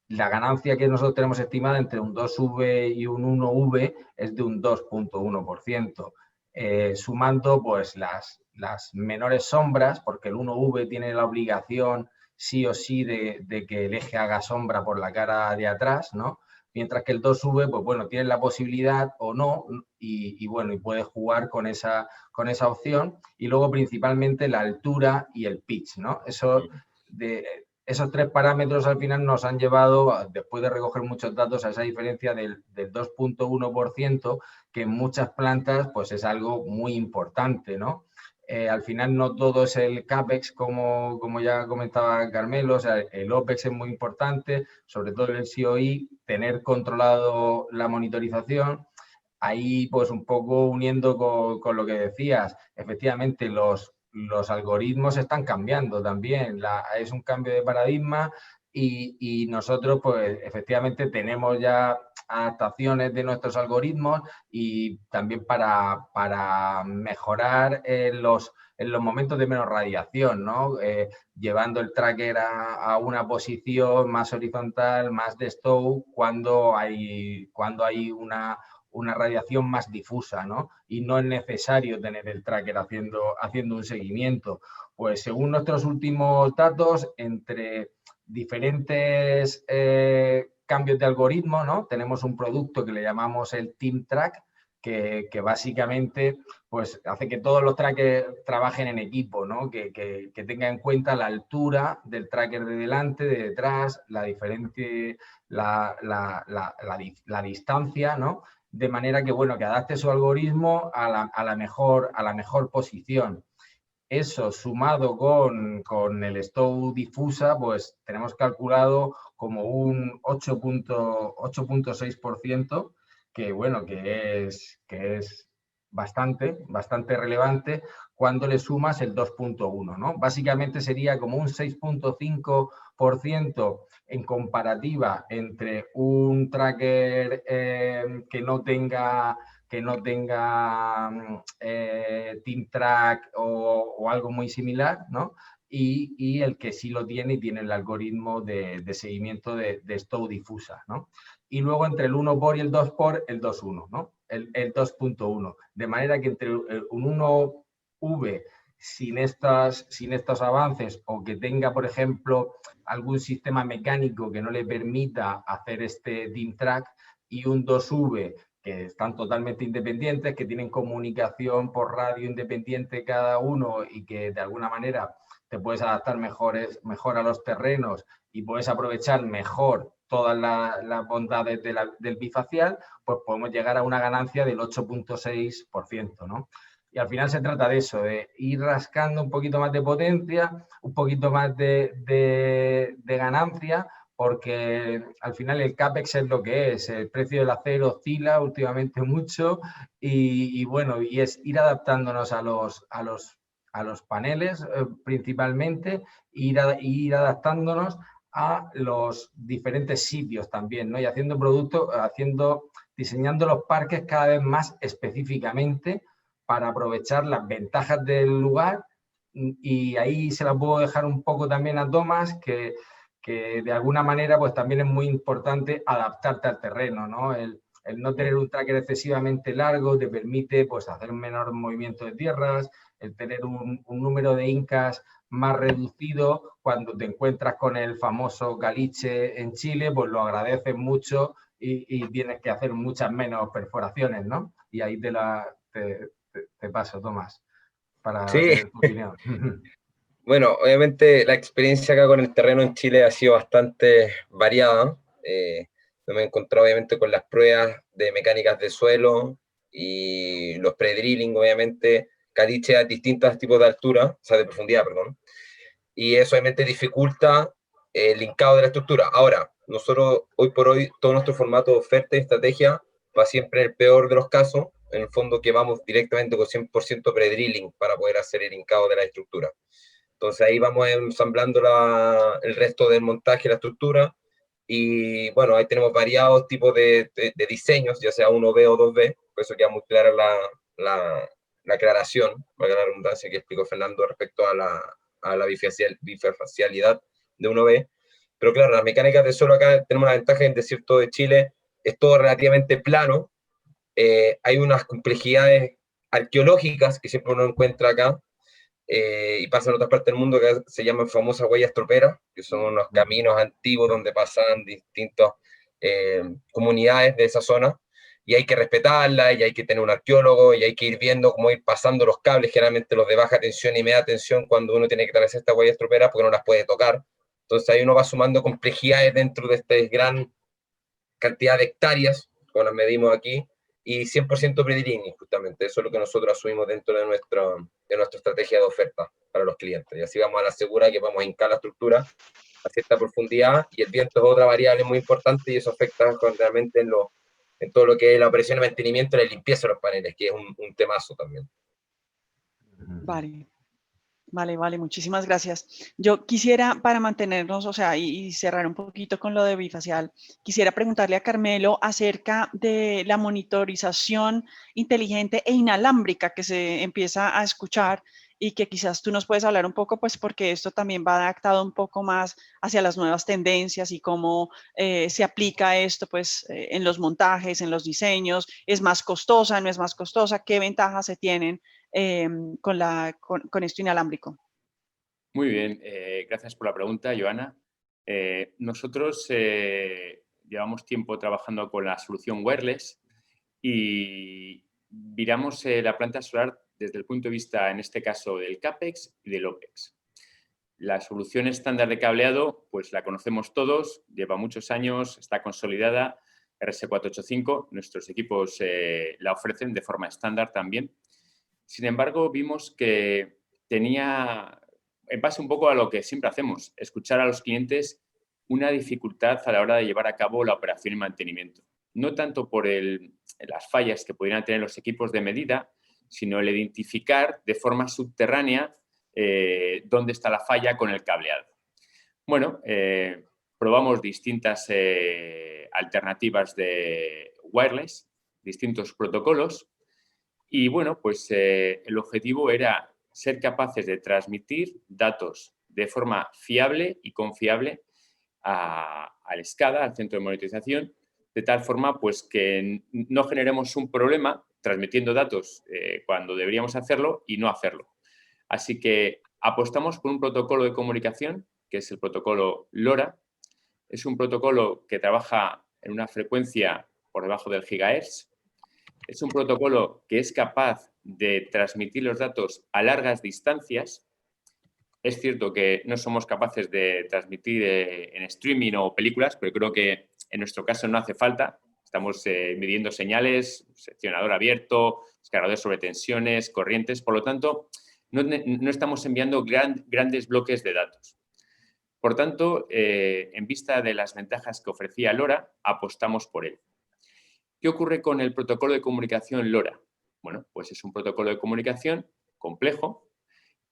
F: La ganancia que nosotros tenemos estimada entre un 2V y un 1V es de un 2,1%, sumando pues las menores sombras, porque el 1V tiene la obligación sí o sí de que el eje haga sombra por la cara de atrás, ¿no? Mientras que el 2V, pues bueno, tiene la posibilidad o no, y bueno, y puede jugar con esa opción. Y luego principalmente la altura y el pitch, ¿no? Esos tres parámetros al final nos han llevado, después de recoger muchos datos, a esa diferencia del 2,1%, que en muchas plantas pues es algo muy importante, ¿no? Al final no todo es el CAPEX, como ya comentaba Carmelo, o sea, el OPEX es muy importante, sobre todo el COI, tener controlado la monitorización. Ahí pues un poco uniendo con lo que decías, efectivamente los algoritmos están cambiando también, es un cambio de paradigma y nosotros pues efectivamente tenemos ya adaptaciones de nuestros algoritmos y también para mejorar en los momentos de menos radiación, ¿no? Llevando el tracker a una posición más horizontal, más de stow, cuando hay una radiación más difusa, ¿no? Y no es necesario tener el tracker haciendo un seguimiento. Pues según nuestros últimos datos, entre diferentes cambios de algoritmo, ¿no? Tenemos un producto que le llamamos el Team Track, que básicamente pues, hace que todos los trackers trabajen en equipo, ¿no? Que tenga en cuenta la altura del tracker de delante, de detrás, la distancia, ¿no? De manera que, bueno, que adapte su algoritmo a la mejor posición. Eso sumado con el stow difusa, pues tenemos calculado como un 8,6%, que bueno, que es bastante relevante cuando le sumas el 2,1, ¿no? Básicamente sería como un 6,5% en comparativa entre un tracker que no tenga Team Track o algo muy similar, ¿no? Y el que sí lo tiene y tiene el algoritmo de seguimiento de stow difusa, ¿no? Y luego entre el 1 por y el 2 por, el 2,1, ¿no? El 2,1. De manera que entre un 1V sin estos avances o que tenga, por ejemplo, algún sistema mecánico que no le permita hacer este Team Track y un 2V que están totalmente independientes, que tienen comunicación por radio independiente cada uno y que de alguna manera te puedes adaptar mejor a los terrenos y puedes aprovechar mejor todas las bondades del bifacial, pues podemos llegar a una ganancia del 8,6%, ¿no? Y al final se trata de eso, de ir rascando un poquito más de potencia, un poquito más de ganancia, porque al final el CAPEX es lo que es, el precio del acero oscila últimamente mucho y bueno, y es ir adaptándonos a los paneles principalmente, ir adaptándonos a los diferentes sitios también, ¿no? Y haciendo productos, diseñando los parques cada vez más específicamente para aprovechar las ventajas del lugar, y ahí se la puedo dejar un poco también a Tomás, que de alguna manera pues también es muy importante adaptarte al terreno, ¿no? El no tener un tracker excesivamente largo te permite pues hacer un menor movimiento de tierras, el tener un número de incas más reducido. Cuando te encuentras con el famoso caliche en Chile, pues lo agradeces mucho y tienes que hacer muchas menos perforaciones, ¿no? Y ahí te paso, Tomás, para tener tu opinión.
D: Bueno, obviamente la experiencia acá con el terreno en Chile ha sido bastante variada. Me he encontrado obviamente con las pruebas de mecánicas de suelo, y los pre-drilling, obviamente, caliche a distintos tipos de altura, o sea, de profundidad, perdón, y eso obviamente dificulta el linkado de la estructura. Ahora, nosotros hoy por hoy, todo nuestro formato de oferta y estrategia va siempre en el peor de los casos, en el fondo que vamos directamente con 100% pre-drilling para poder hacer el linkado de la estructura. Entonces ahí vamos ensamblando el resto del montaje, la estructura, y bueno, ahí tenemos variados tipos de diseños, ya sea 1B o 2B, por eso queda muy clara la aclaración, valga la redundancia que explicó Fernando respecto a la bifacialidad de 1B. Pero claro, las mecánicas de suelo acá tenemos una ventaja en el desierto de Chile, es todo relativamente plano, hay unas complejidades arqueológicas que siempre uno encuentra acá, y pasa en otras partes del mundo, que se llaman famosas huellas troperas, que son unos caminos antiguos donde pasan distintas comunidades de esa zona, y hay que respetarla, y hay que tener un arqueólogo, y hay que ir viendo cómo ir pasando los cables, generalmente los de baja tensión y media tensión, cuando uno tiene que atravesar estas huellas troperas, porque no las puede tocar. Entonces ahí uno va sumando complejidades dentro de esta gran cantidad de hectáreas, como las medimos aquí, y 100% pre-drilling, justamente. Eso es lo que nosotros asumimos dentro de nuestra estrategia de oferta para los clientes. Y así vamos a la segura que vamos a hincar la estructura a cierta profundidad, y el viento es otra variable muy importante, y eso afecta realmente en todo lo que es la operación de mantenimiento y la limpieza de los paneles, que es un temazo también.
B: Vale. Vale, muchísimas gracias. Yo quisiera, para mantenernos, o sea, y cerrar un poquito con lo de bifacial, quisiera preguntarle a Carmelo acerca de la monitorización inteligente e inalámbrica que se empieza a escuchar, y que quizás tú nos puedes hablar un poco, pues porque esto también va adaptado un poco más hacia las nuevas tendencias y cómo se aplica esto, pues, en los montajes, en los diseños. ¿Es más costosa, no es más costosa? ¿Qué ventajas se tienen con esto inalámbrico?
C: Muy bien, gracias por la pregunta, Joana. Nosotros llevamos tiempo trabajando con la solución wireless y miramos la planta solar desde el punto de vista, en este caso, del CAPEX y del OPEX. La solución estándar de cableado, pues la conocemos todos, lleva muchos años, está consolidada, RS485, nuestros equipos la ofrecen de forma estándar también. Sin embargo, vimos que tenía, en base un poco a lo que siempre hacemos, escuchar a los clientes, una dificultad a la hora de llevar a cabo la operación y mantenimiento. No tanto por las fallas que pudieran tener los equipos de medida, sino el identificar de forma subterránea dónde está la falla con el cableado. Bueno, probamos distintas alternativas de wireless, distintos protocolos, y bueno, pues el objetivo era ser capaces de transmitir datos de forma fiable y confiable al SCADA, al centro de monitorización, de tal forma pues que no generemos un problema transmitiendo datos cuando deberíamos hacerlo y no hacerlo. Así que apostamos por un protocolo de comunicación, que es el protocolo LoRa. Es un protocolo que trabaja en una frecuencia por debajo del gigahertz. Es un protocolo que es capaz de transmitir los datos a largas distancias. Es cierto que no somos capaces de transmitir en streaming o películas, pero creo que en nuestro caso no hace falta. Estamos midiendo señales, seccionador abierto, descargador sobre tensiones, corrientes. Por lo tanto, no estamos enviando grandes bloques de datos. Por tanto, en vista de las ventajas que ofrecía LoRa, apostamos por él. ¿Qué ocurre con el protocolo de comunicación LoRa? Bueno, pues es un protocolo de comunicación complejo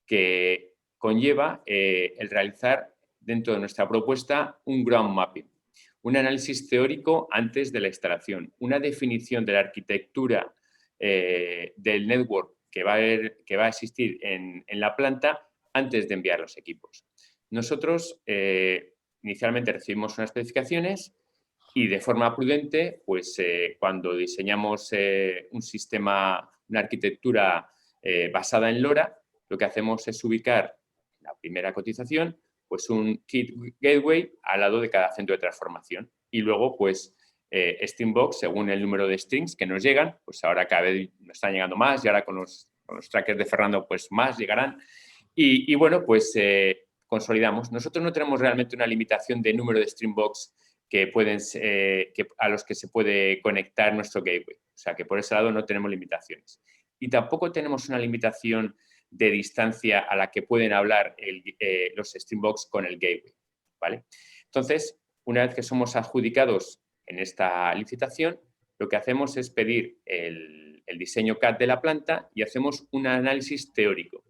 C: que conlleva el realizar dentro de nuestra propuesta un ground mapping, un análisis teórico antes de la instalación, una definición de la arquitectura del network que va a existir en la planta antes de enviar los equipos. Nosotros inicialmente recibimos unas especificaciones y de forma prudente, pues cuando diseñamos un sistema, una arquitectura basada en LoRa, lo que hacemos es ubicar la primera cotización, pues un kit gateway al lado de cada centro de transformación. Y luego, pues, Streambox, según el número de strings que nos llegan, pues ahora cada vez nos están llegando más, y ahora con los trackers de Fernando, pues más llegarán. Y bueno, pues consolidamos. Nosotros no tenemos realmente una limitación de número de Streambox a los que se puede conectar nuestro gateway. O sea, que por ese lado no tenemos limitaciones. Y tampoco tenemos una limitación de distancia a la que pueden hablar los Streambox con el gateway, ¿vale? Entonces, una vez que somos adjudicados en esta licitación, lo que hacemos es pedir el diseño CAD de la planta y hacemos un análisis teórico.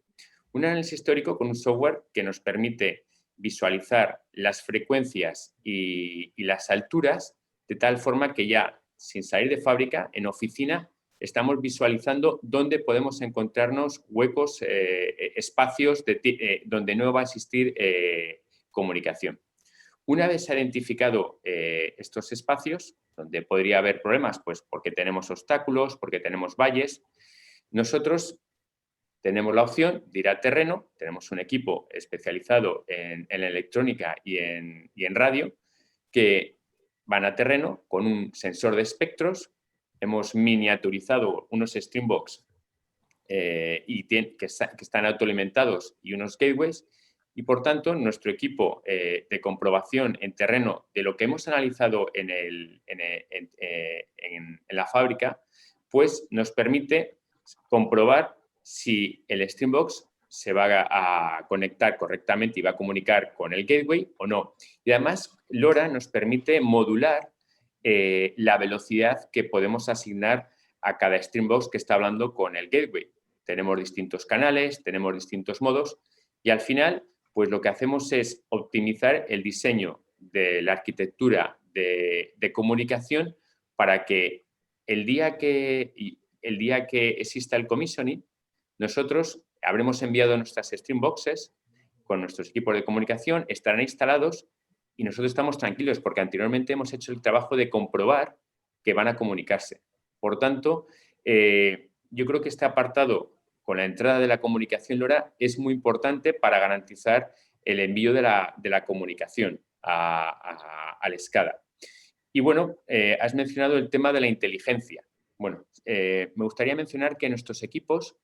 C: Un análisis teórico con un software que nos permite visualizar las frecuencias y las alturas de tal forma que ya, sin salir de fábrica, en oficina, estamos visualizando dónde podemos encontrarnos huecos, espacios donde no va a existir comunicación. Una vez identificado estos espacios, donde podría haber problemas, pues porque tenemos obstáculos, porque tenemos valles, nosotros tenemos la opción de ir al terreno, tenemos un equipo especializado en electrónica y en radio, que van a terreno con un sensor de espectros, hemos miniaturizado unos Streambox que están autoalimentados y unos gateways, y por tanto nuestro equipo de comprobación en terreno de lo que hemos analizado en la fábrica, pues nos permite comprobar si el Streambox se va a conectar correctamente y va a comunicar con el gateway o no. Y además, LoRa nos permite modular la velocidad que podemos asignar a cada Streambox que está hablando con el gateway. Tenemos distintos canales, tenemos distintos modos y al final, pues lo que hacemos es optimizar el diseño de la arquitectura de comunicación para que el día que exista el commissioning, nosotros habremos enviado nuestras Streamboxes con nuestros equipos de comunicación, estarán instalados y nosotros estamos tranquilos porque anteriormente hemos hecho el trabajo de comprobar que van a comunicarse. Por tanto, yo creo que este apartado con la entrada de la comunicación LoRa es muy importante para garantizar el envío de la comunicación al SCADA. Y bueno, has mencionado el tema de la inteligencia. Bueno, me gustaría mencionar que nuestros equipos,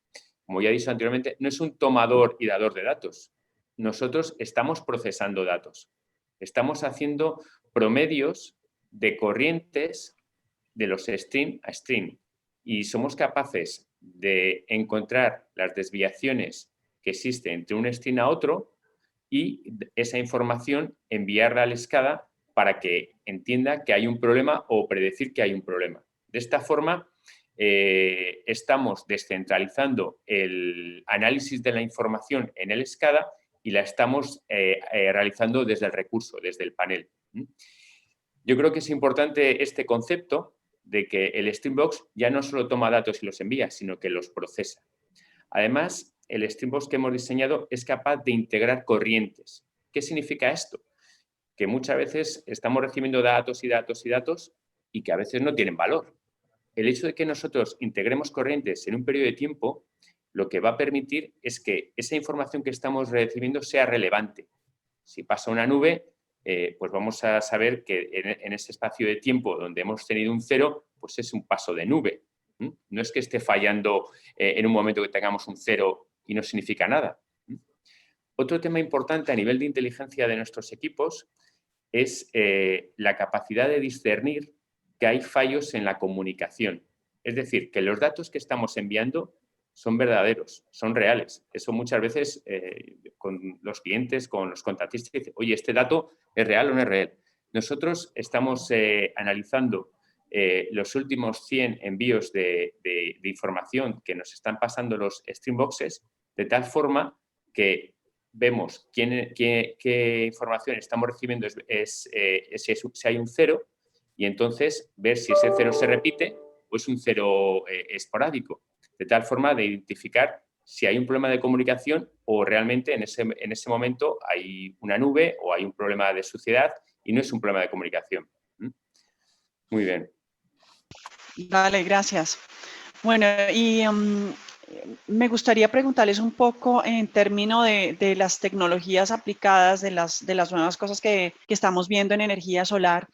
C: como ya he dicho anteriormente, no es un tomador y dador de datos. Nosotros estamos procesando datos. Estamos haciendo promedios de corrientes de los stream a stream y somos capaces de encontrar las desviaciones que existen entre un stream a otro y esa información enviarla al SCADA para que entienda que hay un problema o predecir que hay un problema. De esta forma, estamos descentralizando el análisis de la información en el SCADA y la estamos realizando desde el recurso, desde el panel. Yo creo que es importante este concepto de que el Streambox ya no solo toma datos y los envía, sino que los procesa. Además, el Streambox que hemos diseñado es capaz de integrar corrientes. ¿Qué significa esto? Que muchas veces estamos recibiendo datos y datos y datos y que a veces no tienen valor. El hecho de que nosotros integremos corrientes en un periodo de tiempo, lo que va a permitir es que esa información que estamos recibiendo sea relevante. Si pasa una nube, pues vamos a saber que en ese espacio de tiempo donde hemos tenido un cero, pues es un paso de nube. No es que esté fallando en un momento que tengamos un cero y no significa nada. Otro tema importante a nivel de inteligencia de nuestros equipos es la capacidad de discernir que hay fallos en la comunicación. Es decir, que los datos que estamos enviando son verdaderos, son reales. Eso muchas veces con los clientes, con los contratistas, dicen, oye, ¿este dato es real o no es real? Nosotros estamos analizando los últimos 100 envíos de información que nos están pasando los Streamboxes, de tal forma que vemos qué información estamos recibiendo si hay un cero y entonces ver si ese cero se repite o es un cero esporádico. De tal forma de identificar si hay un problema de comunicación o realmente en ese momento hay una nube o hay un problema de suciedad y no es un problema de comunicación. Muy bien.
B: Vale, gracias. Bueno, y me gustaría preguntarles un poco en términos de las tecnologías aplicadas, de las nuevas cosas que estamos viendo en energía solar.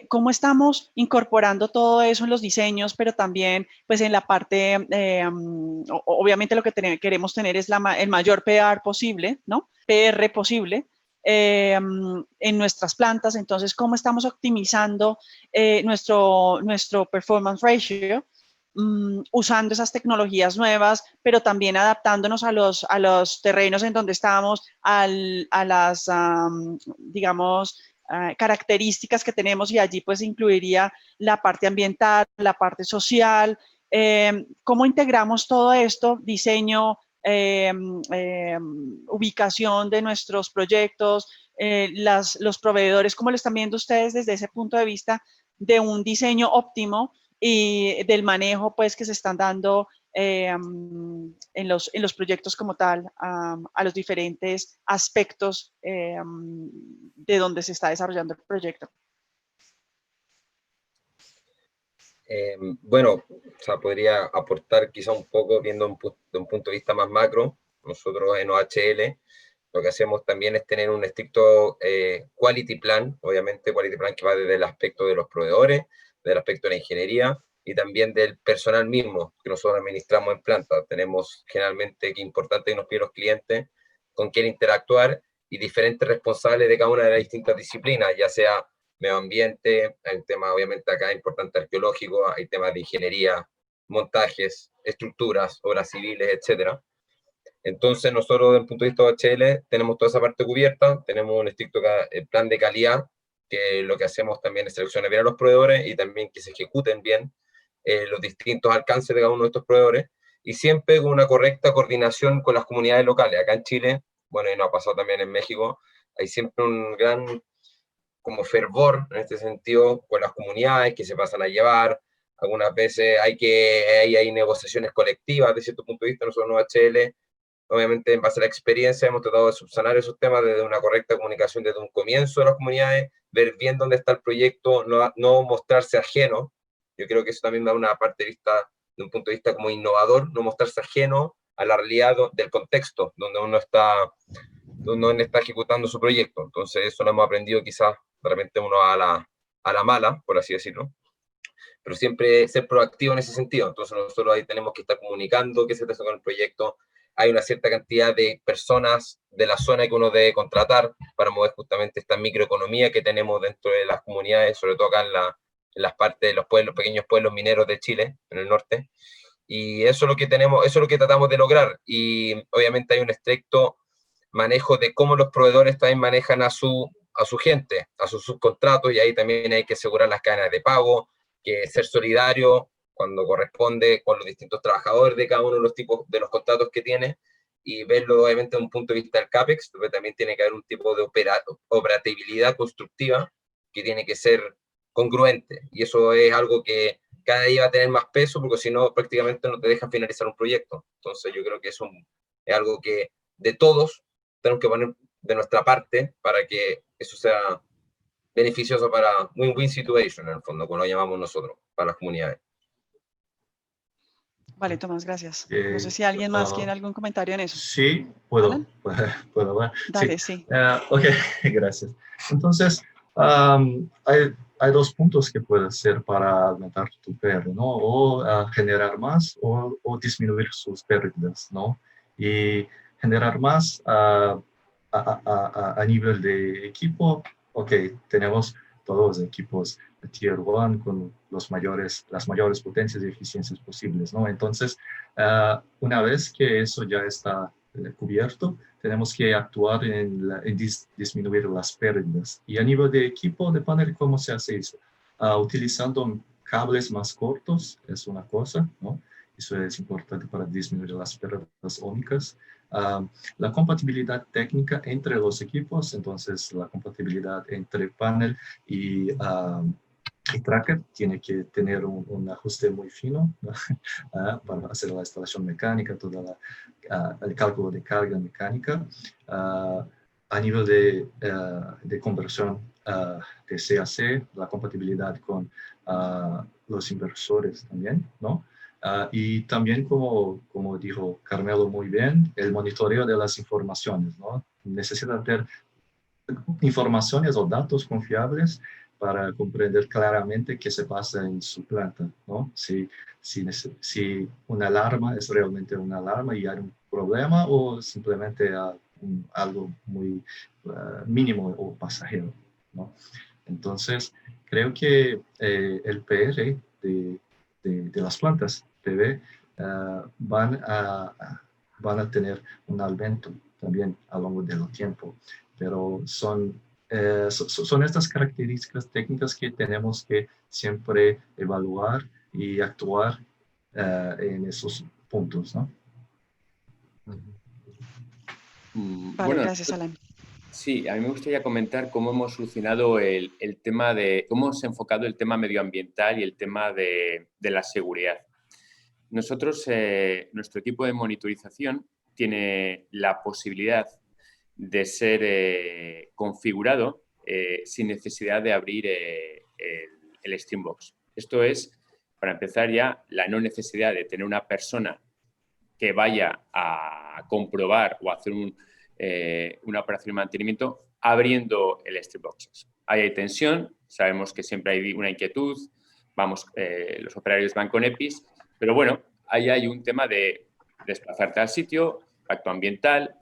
B: ¿Cómo estamos incorporando todo eso en los diseños, pero también pues en la parte, obviamente lo que queremos tener es el mayor PR posible, ¿no? PR posible, en nuestras plantas. Entonces, ¿cómo estamos optimizando nuestro performance ratio? Usando esas tecnologías nuevas, pero también adaptándonos a los terrenos en donde estamos, a las, digamos, características que tenemos, y allí pues incluiría la parte ambiental, la parte social. ¿Cómo integramos todo esto? Diseño, ubicación de nuestros proyectos, los proveedores, ¿cómo lo están viendo ustedes desde ese punto de vista de un diseño óptimo y del manejo pues que se están dando en los proyectos como tal, a los diferentes aspectos de donde se está desarrollando el proyecto?
D: Bueno, o sea, podría aportar quizá un poco viendo de un punto de vista más macro. Nosotros en OHL lo que hacemos también es tener un estricto quality plan, obviamente quality plan que va desde el aspecto de los proveedores, del aspecto de la ingeniería y también del personal mismo que nosotros administramos en planta. Tenemos generalmente, que importante que nos piden los clientes, con quién interactuar y diferentes responsables de cada una de las distintas disciplinas, ya sea medio ambiente, hay un tema obviamente acá importante arqueológico, hay temas de ingeniería, montajes, estructuras, obras civiles, etcétera. Entonces nosotros desde el punto de vista de OHL tenemos toda esa parte cubierta, tenemos un estricto plan de calidad, que lo que hacemos también es seleccionar bien a los proveedores y también que se ejecuten bien los distintos alcances de cada uno de estos proveedores, y siempre con una correcta coordinación con las comunidades locales. Acá en Chile, bueno, y nos ha pasado también en México, hay siempre un gran como fervor en este sentido con las comunidades que se pasan a llevar. Algunas veces hay negociaciones colectivas, de cierto punto de vista. Nosotros en OHL, obviamente en base a la experiencia, hemos tratado de subsanar esos temas desde una correcta comunicación desde un comienzo de las comunidades, ver bien dónde está el proyecto, no mostrarse ajeno. Yo creo que eso también da una parte de vista, de un punto de vista como innovador, no mostrarse ajeno a la realidad del contexto donde uno está ejecutando su proyecto. Entonces eso lo hemos aprendido quizás de repente uno a la mala, por así decirlo, pero siempre ser proactivo en ese sentido. Entonces nosotros ahí tenemos que estar comunicando qué se está haciendo con el proyecto. Hay una cierta cantidad de personas de la zona que uno debe contratar para mover justamente esta microeconomía que tenemos dentro de las comunidades, sobre todo acá en las partes de los pueblos, pequeños pueblos mineros de Chile, en el norte. Y eso es lo que tenemos, eso es lo que tratamos de lograr. Y obviamente hay un estricto manejo de cómo los proveedores también manejan a su gente, a sus subcontratos, y ahí también hay que asegurar las cadenas de pago, que ser solidario cuando corresponde con los distintos trabajadores de cada uno de los tipos de los contratos que tiene, y verlo obviamente desde un punto de vista del CAPEX, porque también tiene que haber un tipo de operatividad constructiva que tiene que ser congruente, y eso es algo que cada día va a tener más peso, porque si no prácticamente no te dejan finalizar un proyecto. Entonces yo creo que es algo que de todos tenemos que poner de nuestra parte para que eso sea beneficioso para win-win situation, en el fondo, como lo llamamos nosotros, para las comunidades.
B: Vale, Tomás, gracias. No sé si alguien más tiene algún comentario en eso.
E: Sí, puedo hablar.
B: Dale, sí.
E: Ok, gracias. Entonces, hay dos puntos que puedes hacer para aumentar tu PR, ¿no? O generar más o disminuir sus pérdidas, ¿no? Y generar más a nivel de equipo, ok, tenemos todos los equipos de Tier 1 con las mayores potencias y eficiencias posibles, ¿no? Entonces, una vez que eso ya está cubierto, tenemos que actuar en disminuir las pérdidas. Y a nivel de equipo, depende de cómo se hace eso. Utilizando cables más cortos es una cosa, ¿no? Eso es importante para disminuir las pérdidas ómicas. La compatibilidad técnica entre los equipos, entonces la compatibilidad entre panel y tracker tiene que tener un ajuste muy fino, ¿no? Para hacer la instalación mecánica, todo el cálculo de carga mecánica. A nivel de conversión de CAC, la compatibilidad con los inversores también, ¿no? Y también, como dijo Carmelo muy bien, el monitoreo de las informaciones, ¿no? Necesita tener informaciones o datos confiables para comprender claramente qué se pasa en su planta, ¿no? Si una alarma es realmente una alarma y hay un problema, o simplemente algo muy mínimo o pasajero, ¿no? Entonces, creo que el PR de las plantas PV van a tener un aumento también a lo largo del tiempo, pero son estas características técnicas que tenemos que siempre evaluar y actuar en esos puntos, ¿no?
B: Vale,
C: Bueno,
B: gracias, Alan.
C: sí, a mí me gustaría comentar cómo hemos solucionado el tema cómo hemos enfocado el tema medioambiental y el tema de la seguridad. Nosotros, nuestro equipo de monitorización tiene la posibilidad de ser configurado sin necesidad de abrir el Streambox. Esto es, para empezar ya, la no necesidad de tener una persona que vaya a comprobar o hacer una operación de mantenimiento abriendo el Streambox. Ahí hay tensión, sabemos que siempre hay una inquietud, los operarios van con EPIs, pero bueno, ahí hay un tema de desplazarte al sitio, impacto ambiental,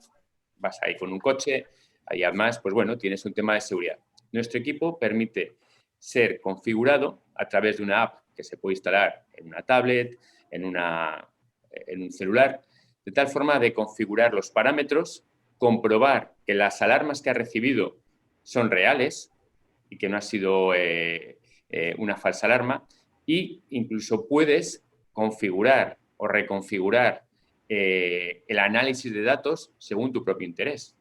C: vas ahí con un coche, ahí además, pues bueno, tienes un tema de seguridad. Nuestro equipo permite ser configurado a través de una app que se puede instalar en una tablet, en un celular, de tal forma de configurar los parámetros, comprobar que las alarmas que ha recibido son reales y que no ha sido una falsa alarma, e incluso puedes configurar o reconfigurar el análisis de datos según tu propio interés.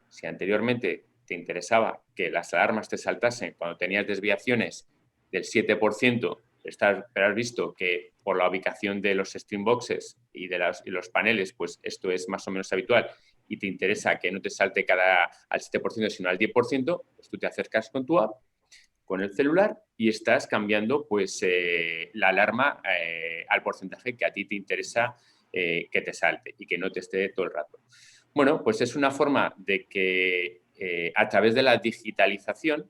C: Si anteriormente te interesaba que las alarmas te saltasen cuando tenías desviaciones del 7%, pero has visto que por la ubicación de los Streamboxes y los paneles, pues esto es más o menos habitual y te interesa que no te salte al 7%, sino al 10%, pues tú te acercas con tu app, con el celular y estás cambiando pues, la alarma al porcentaje que a ti te interesa que te salte y que no te esté todo el rato. Bueno, pues es una forma de que a través de la digitalización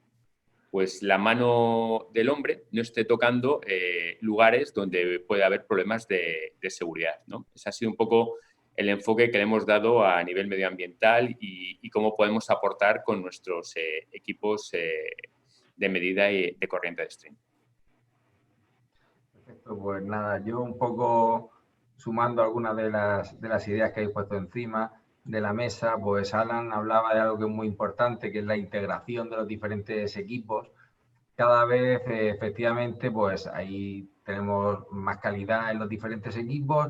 C: pues la mano del hombre no esté tocando lugares donde puede haber problemas de seguridad, ¿no? Ese ha sido un poco el enfoque que le hemos dado a nivel medioambiental y cómo podemos aportar con nuestros equipos de medida y de corriente de stream.
F: Perfecto, pues nada, yo un poco sumando algunas de las ideas que habéis puesto encima de la mesa, pues Alan hablaba de algo que es muy importante, que es la integración de los diferentes equipos. Cada vez, efectivamente, pues ahí tenemos más calidad en los diferentes equipos.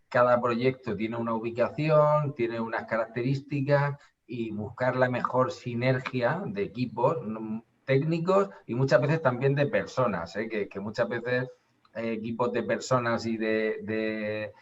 F: Cada proyecto tiene una ubicación, tiene unas características y buscar la mejor sinergia de equipos técnicos y muchas veces también de personas, que muchas veces equipos de personas y de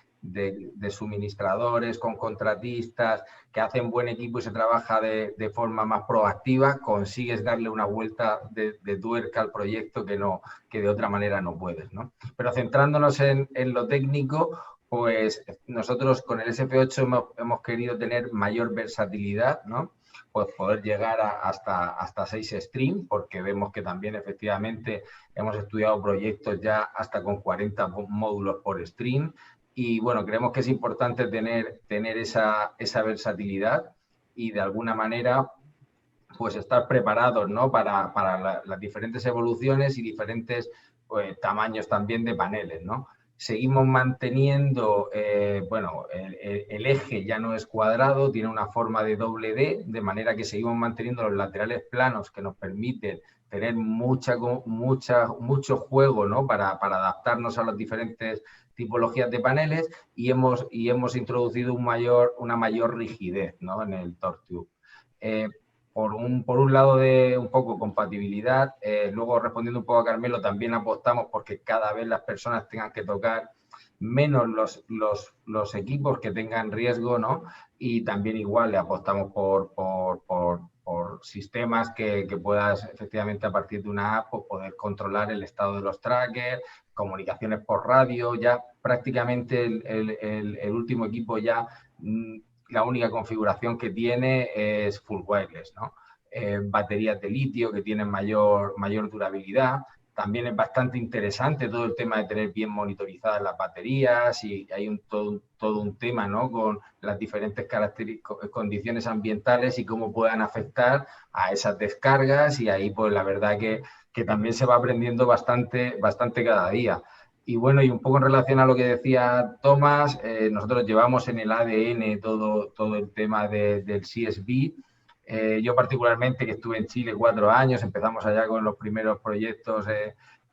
F: suministradores con contratistas que hacen buen equipo y se trabaja de forma más proactiva, consigues darle una vuelta de tuerca al proyecto que de otra manera no puedes, ¿no? Pero centrándonos en lo técnico, pues nosotros con el SF8 hemos querido tener mayor versatilidad, ¿no? Pues poder llegar hasta 6 streams, porque vemos que también efectivamente hemos estudiado proyectos ya hasta con 40 módulos por stream. Y bueno, creemos que es importante tener esa versatilidad y de alguna manera pues estar preparados, ¿no? para las diferentes evoluciones y diferentes pues, tamaños también de paneles, ¿no? Seguimos manteniendo, el eje ya no es cuadrado, tiene una forma de doble D, de manera que seguimos manteniendo los laterales planos que nos permiten tener mucho juego, ¿no? para adaptarnos a las diferentes tipologías de paneles y hemos introducido una mayor rigidez, ¿no? en el torque tube. Por un lado de un poco compatibilidad, luego respondiendo un poco a Carmelo, también apostamos porque cada vez las personas tengan que tocar menos los equipos que tengan riesgo, ¿no? Y también igual le apostamos por sistemas que puedas efectivamente a partir de una app pues, poder controlar el estado de los trackers, comunicaciones por radio, ya prácticamente el último equipo ya... La única configuración que tiene es full wireless, ¿no? Baterías de litio que tienen mayor durabilidad también es bastante interesante todo el tema de tener bien monitorizadas las baterías y hay todo un tema, ¿no? Con las diferentes condiciones ambientales y cómo puedan afectar a esas descargas y ahí pues la verdad que también se va aprendiendo bastante cada día. Y bueno, y un poco en relación a lo que decía Tomás, nosotros llevamos en el ADN todo el tema del CSV. Yo particularmente, que estuve en Chile 4 años, empezamos allá con los primeros proyectos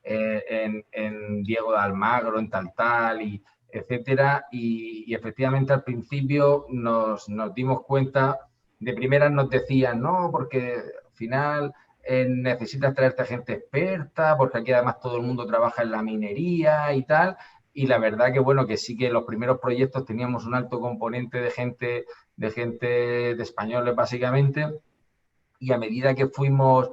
F: en Diego de Almagro, en Taltal, etcétera. Y efectivamente al principio nos dimos cuenta, de primeras nos decían, no, porque al final necesitas traerte gente experta, porque aquí además todo el mundo trabaja en la minería y tal. Y la verdad que bueno, que sí que los primeros proyectos teníamos un alto componente de gente de españoles básicamente, y a medida que fuimos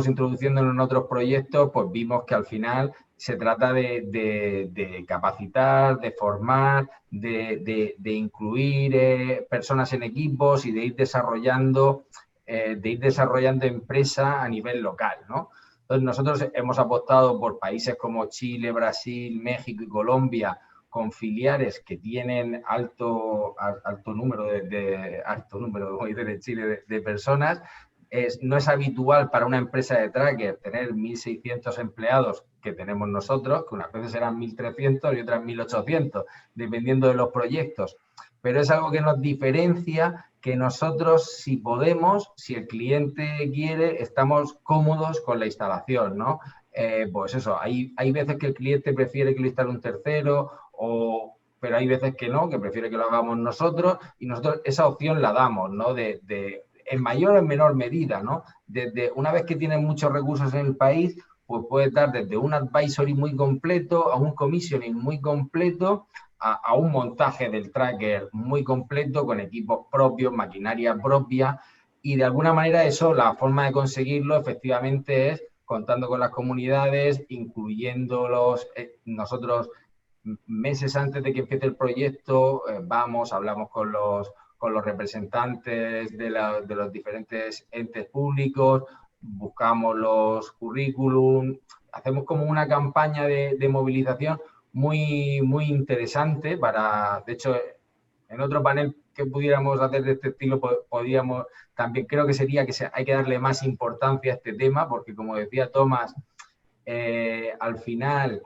F: introduciéndonos en otros proyectos, pues vimos que al final se trata de capacitar, de formar, de incluir personas en equipos y de ir desarrollando empresa a nivel local, ¿no? Entonces nosotros hemos apostado por países como Chile, Brasil, México y Colombia, con filiales que tienen alto número, como dicen en Chile, de personas. No es habitual para una empresa de tracker tener 1.600 empleados que tenemos nosotros, que unas veces eran 1.300 y otras 1.800, dependiendo de los proyectos. Pero es algo que nos diferencia, que nosotros, si podemos, si el cliente quiere, estamos cómodos con la instalación, ¿no? Pues eso, hay veces que el cliente prefiere que lo instale un tercero, pero hay veces que no, que prefiere que lo hagamos nosotros, y nosotros esa opción la damos, ¿no? En mayor o en menor medida, ¿no? Desde una vez que tienen muchos recursos en el país, pues puede dar desde un advisory muy completo a un commissioning muy completo, a un montaje del tracker muy completo con equipos propios, maquinaria propia, y de alguna manera eso, la forma de conseguirlo efectivamente es contando con las comunidades, incluyéndolos. Nosotros meses antes de que empiece el proyecto hablamos con los representantes de los diferentes entes públicos, buscamos los currículum, hacemos como una campaña de movilización muy, muy interesante de hecho, en otro panel que pudiéramos hacer de este estilo, podríamos, también creo que sería que hay que darle más importancia a este tema, porque como decía Tomás, al final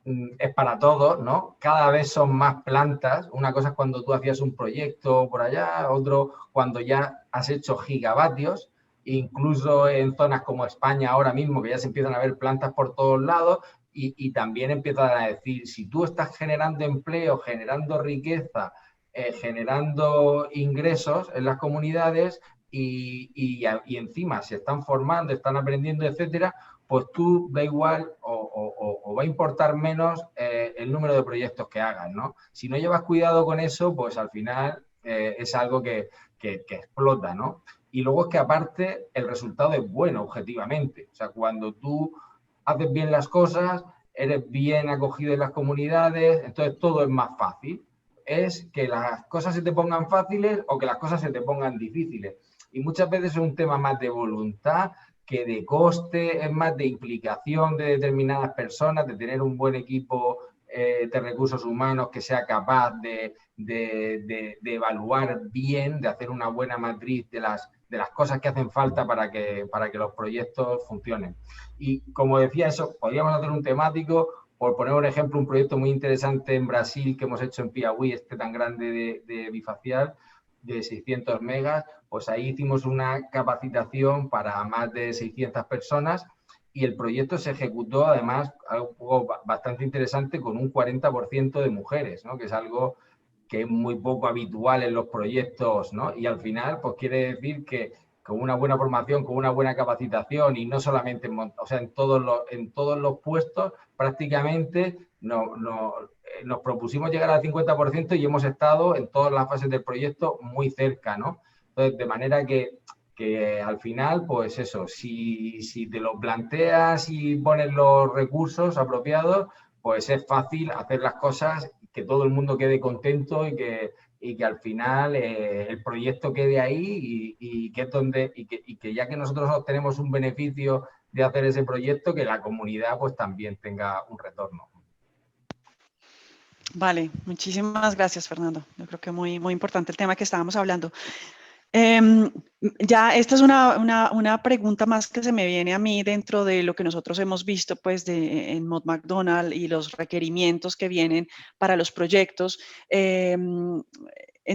F: es para todos, ¿no? Cada vez son más plantas. Una cosa es cuando tú hacías un proyecto por allá, otro cuando ya has hecho gigavatios, incluso en zonas como España ahora mismo, que ya se empiezan a ver plantas por todos lados, y también empiezan a decir, si tú estás generando empleo, generando riqueza, generando ingresos en las comunidades y encima se están formando, están aprendiendo, etcétera, pues tú da igual o va a importar menos el número de proyectos que hagas, ¿no? Si no llevas cuidado con eso, pues al final es algo que explota, ¿no? Y luego es que aparte el resultado es bueno objetivamente. O sea, cuando tú haces bien las cosas, eres bien acogido en las comunidades, entonces todo es más fácil. Es que las cosas se te pongan fáciles o que las cosas se te pongan difíciles. Y muchas veces es un tema más de voluntad que de coste, es más de implicación de determinadas personas, de tener un buen equipo de recursos humanos que sea capaz de evaluar bien, de hacer una buena matriz de las cosas que hacen falta para que los proyectos funcionen. Y como decía eso, podríamos hacer un temático, por poner un ejemplo, un proyecto muy interesante en Brasil que hemos hecho en Piauí, tan grande de bifacial, de 600 megas, pues ahí hicimos una capacitación para más de 600 personas y el proyecto se ejecutó además algo bastante interesante con un 40% de mujeres, ¿no? Que es algo que es muy poco habitual en los proyectos, ¿no? Y al final, pues quiere decir que con una buena formación, con una buena capacitación y no solamente en todos los puestos, prácticamente nos propusimos llegar al 50% y hemos estado en todas las fases del proyecto muy cerca, ¿no? Entonces, de manera que al final, pues eso, si te lo planteas y pones los recursos apropiados, pues es fácil hacer las cosas, que todo el mundo quede contento y que al final el proyecto quede ahí y que ya que nosotros obtenemos un beneficio de hacer ese proyecto, que la comunidad pues también tenga un retorno.
B: Vale, muchísimas gracias, Fernando. Yo creo que muy importante el tema que estábamos hablando. Ya esta es una pregunta más que se me viene a mí dentro de lo que nosotros hemos visto pues en Mott MacDonald y los requerimientos que vienen para los proyectos en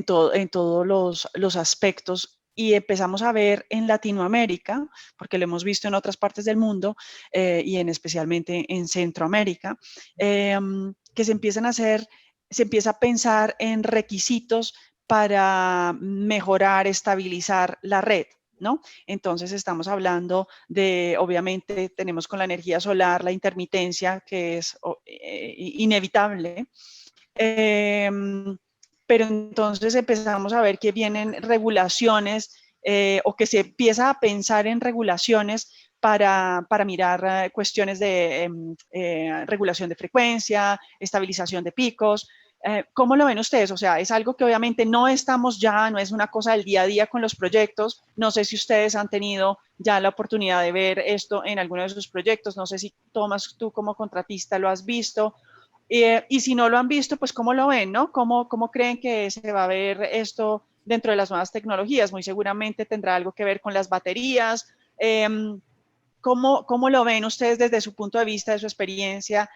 B: todos los aspectos. Y empezamos a ver en Latinoamérica, porque lo hemos visto en otras partes del mundo y especialmente en Centroamérica, que se empieza a pensar en requisitos para mejorar, estabilizar la red, ¿no? Entonces estamos hablando de, obviamente, tenemos con la energía solar la intermitencia, que es inevitable, pero entonces empezamos a ver que vienen regulaciones o que se empieza a pensar en regulaciones para mirar cuestiones de regulación de frecuencia, estabilización de picos. ¿Cómo lo ven ustedes? O sea, es algo que obviamente no estamos ya, no es una cosa del día a día con los proyectos. No sé si ustedes han tenido ya la oportunidad de ver esto en alguno de sus proyectos. No sé si, Tomás, tú como contratista lo has visto. Y si no lo han visto, pues ¿cómo lo ven, no? ¿Cómo creen que se va a ver esto dentro de las nuevas tecnologías? Muy seguramente tendrá algo que ver con las baterías. ¿Cómo lo ven ustedes desde su punto de vista, de su experiencia?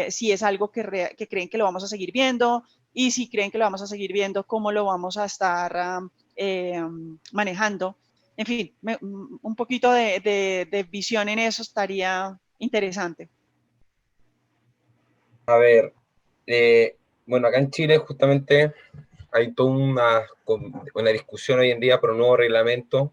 B: Si es algo que creen que lo vamos a seguir viendo, y si creen que lo vamos a seguir viendo, ¿cómo lo vamos a estar manejando? En fin, un poquito de visión en eso estaría interesante.
D: A ver, bueno, acá en Chile justamente hay toda una discusión hoy en día por un nuevo reglamento,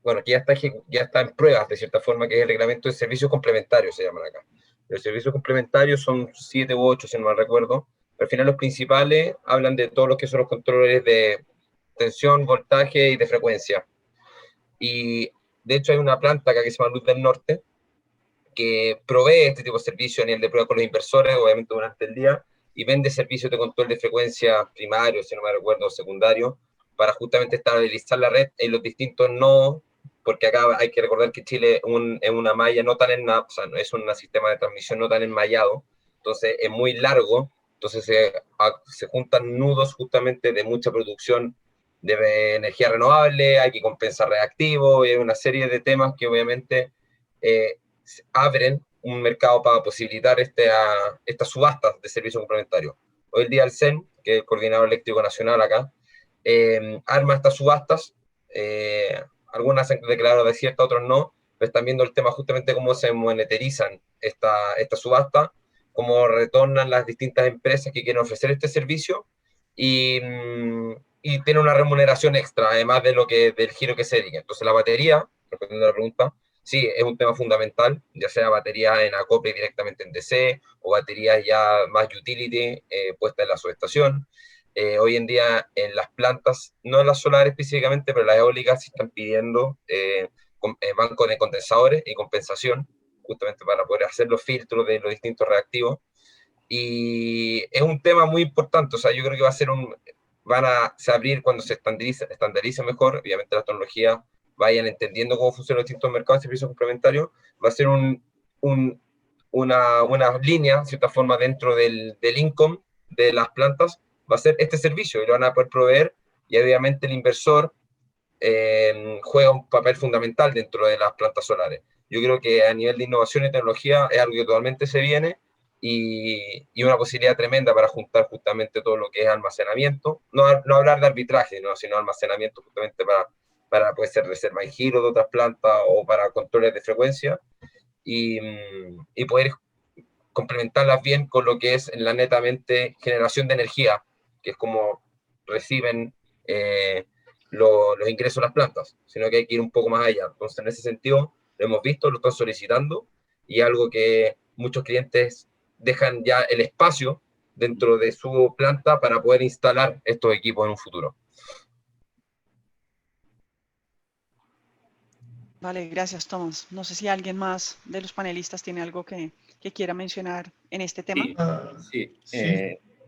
D: bueno, que ya está en pruebas de cierta forma, que es el reglamento de servicios complementarios, se llaman acá. Los servicios complementarios son 7 u 8, si no mal recuerdo, pero al final los principales hablan de todos los que son los controles de tensión, voltaje y de frecuencia. Y de hecho hay una planta acá que se llama Luz del Norte, que provee este tipo de servicio a nivel de prueba con los inversores, obviamente durante el día, y vende servicios de control de frecuencia primario, si no me recuerdo, secundario, para justamente estabilizar la red en los distintos nodos, porque acá hay que recordar que Chile es una malla no tan o sea, es un sistema de transmisión no tan enmallado, entonces es muy largo, entonces se juntan nudos justamente de mucha producción de energía renovable, hay que compensar reactivos, y hay una serie de temas que obviamente abren un mercado para posibilitar estas subastas de servicios complementarios. Hoy el día el CEN, que es el Coordinador Eléctrico Nacional acá, arma estas subastas, algunas han declarado desiertas, otras no, pero están viendo el tema justamente cómo se monetarizan esta subasta, cómo retornan las distintas empresas que quieren ofrecer este servicio y tiene una remuneración extra, además de del giro que se dedica. Entonces la batería, respondiendo a la pregunta, sí, es un tema fundamental, ya sea baterías en acople directamente en DC o baterías ya más utility puestas en la subestación. Hoy en día en las plantas, no en las solares específicamente, pero las eólicas se están pidiendo bancos de condensadores y compensación, justamente para poder hacer los filtros de los distintos reactivos. Y es un tema muy importante, o sea, yo creo que va a ser van a abrir cuando se estandarice mejor, obviamente la tecnología vayan entendiendo cómo funcionan los distintos mercados de servicios complementarios, va a ser una línea, de cierta forma, dentro del income de las plantas, va a ser este servicio y lo van a poder proveer, y obviamente el inversor juega un papel fundamental dentro de las plantas solares. Yo creo que a nivel de innovación y tecnología es algo que totalmente se viene, y una posibilidad tremenda para juntar justamente todo lo que es almacenamiento, no hablar de arbitraje, ¿no? Sino almacenamiento justamente para puede ser reserva en giro de otras plantas o para controles de frecuencia, y poder complementarlas bien con lo que es la netamente generación de energía, que es como reciben los ingresos de las plantas, sino que hay que ir un poco más allá. Entonces, en ese sentido, lo hemos visto, lo están solicitando, y algo que muchos clientes dejan ya el espacio dentro de su planta para poder instalar estos equipos en un futuro.
B: Vale, gracias, Tomás. No sé si alguien más de los panelistas tiene algo que quiera mencionar en este tema.
C: Sí.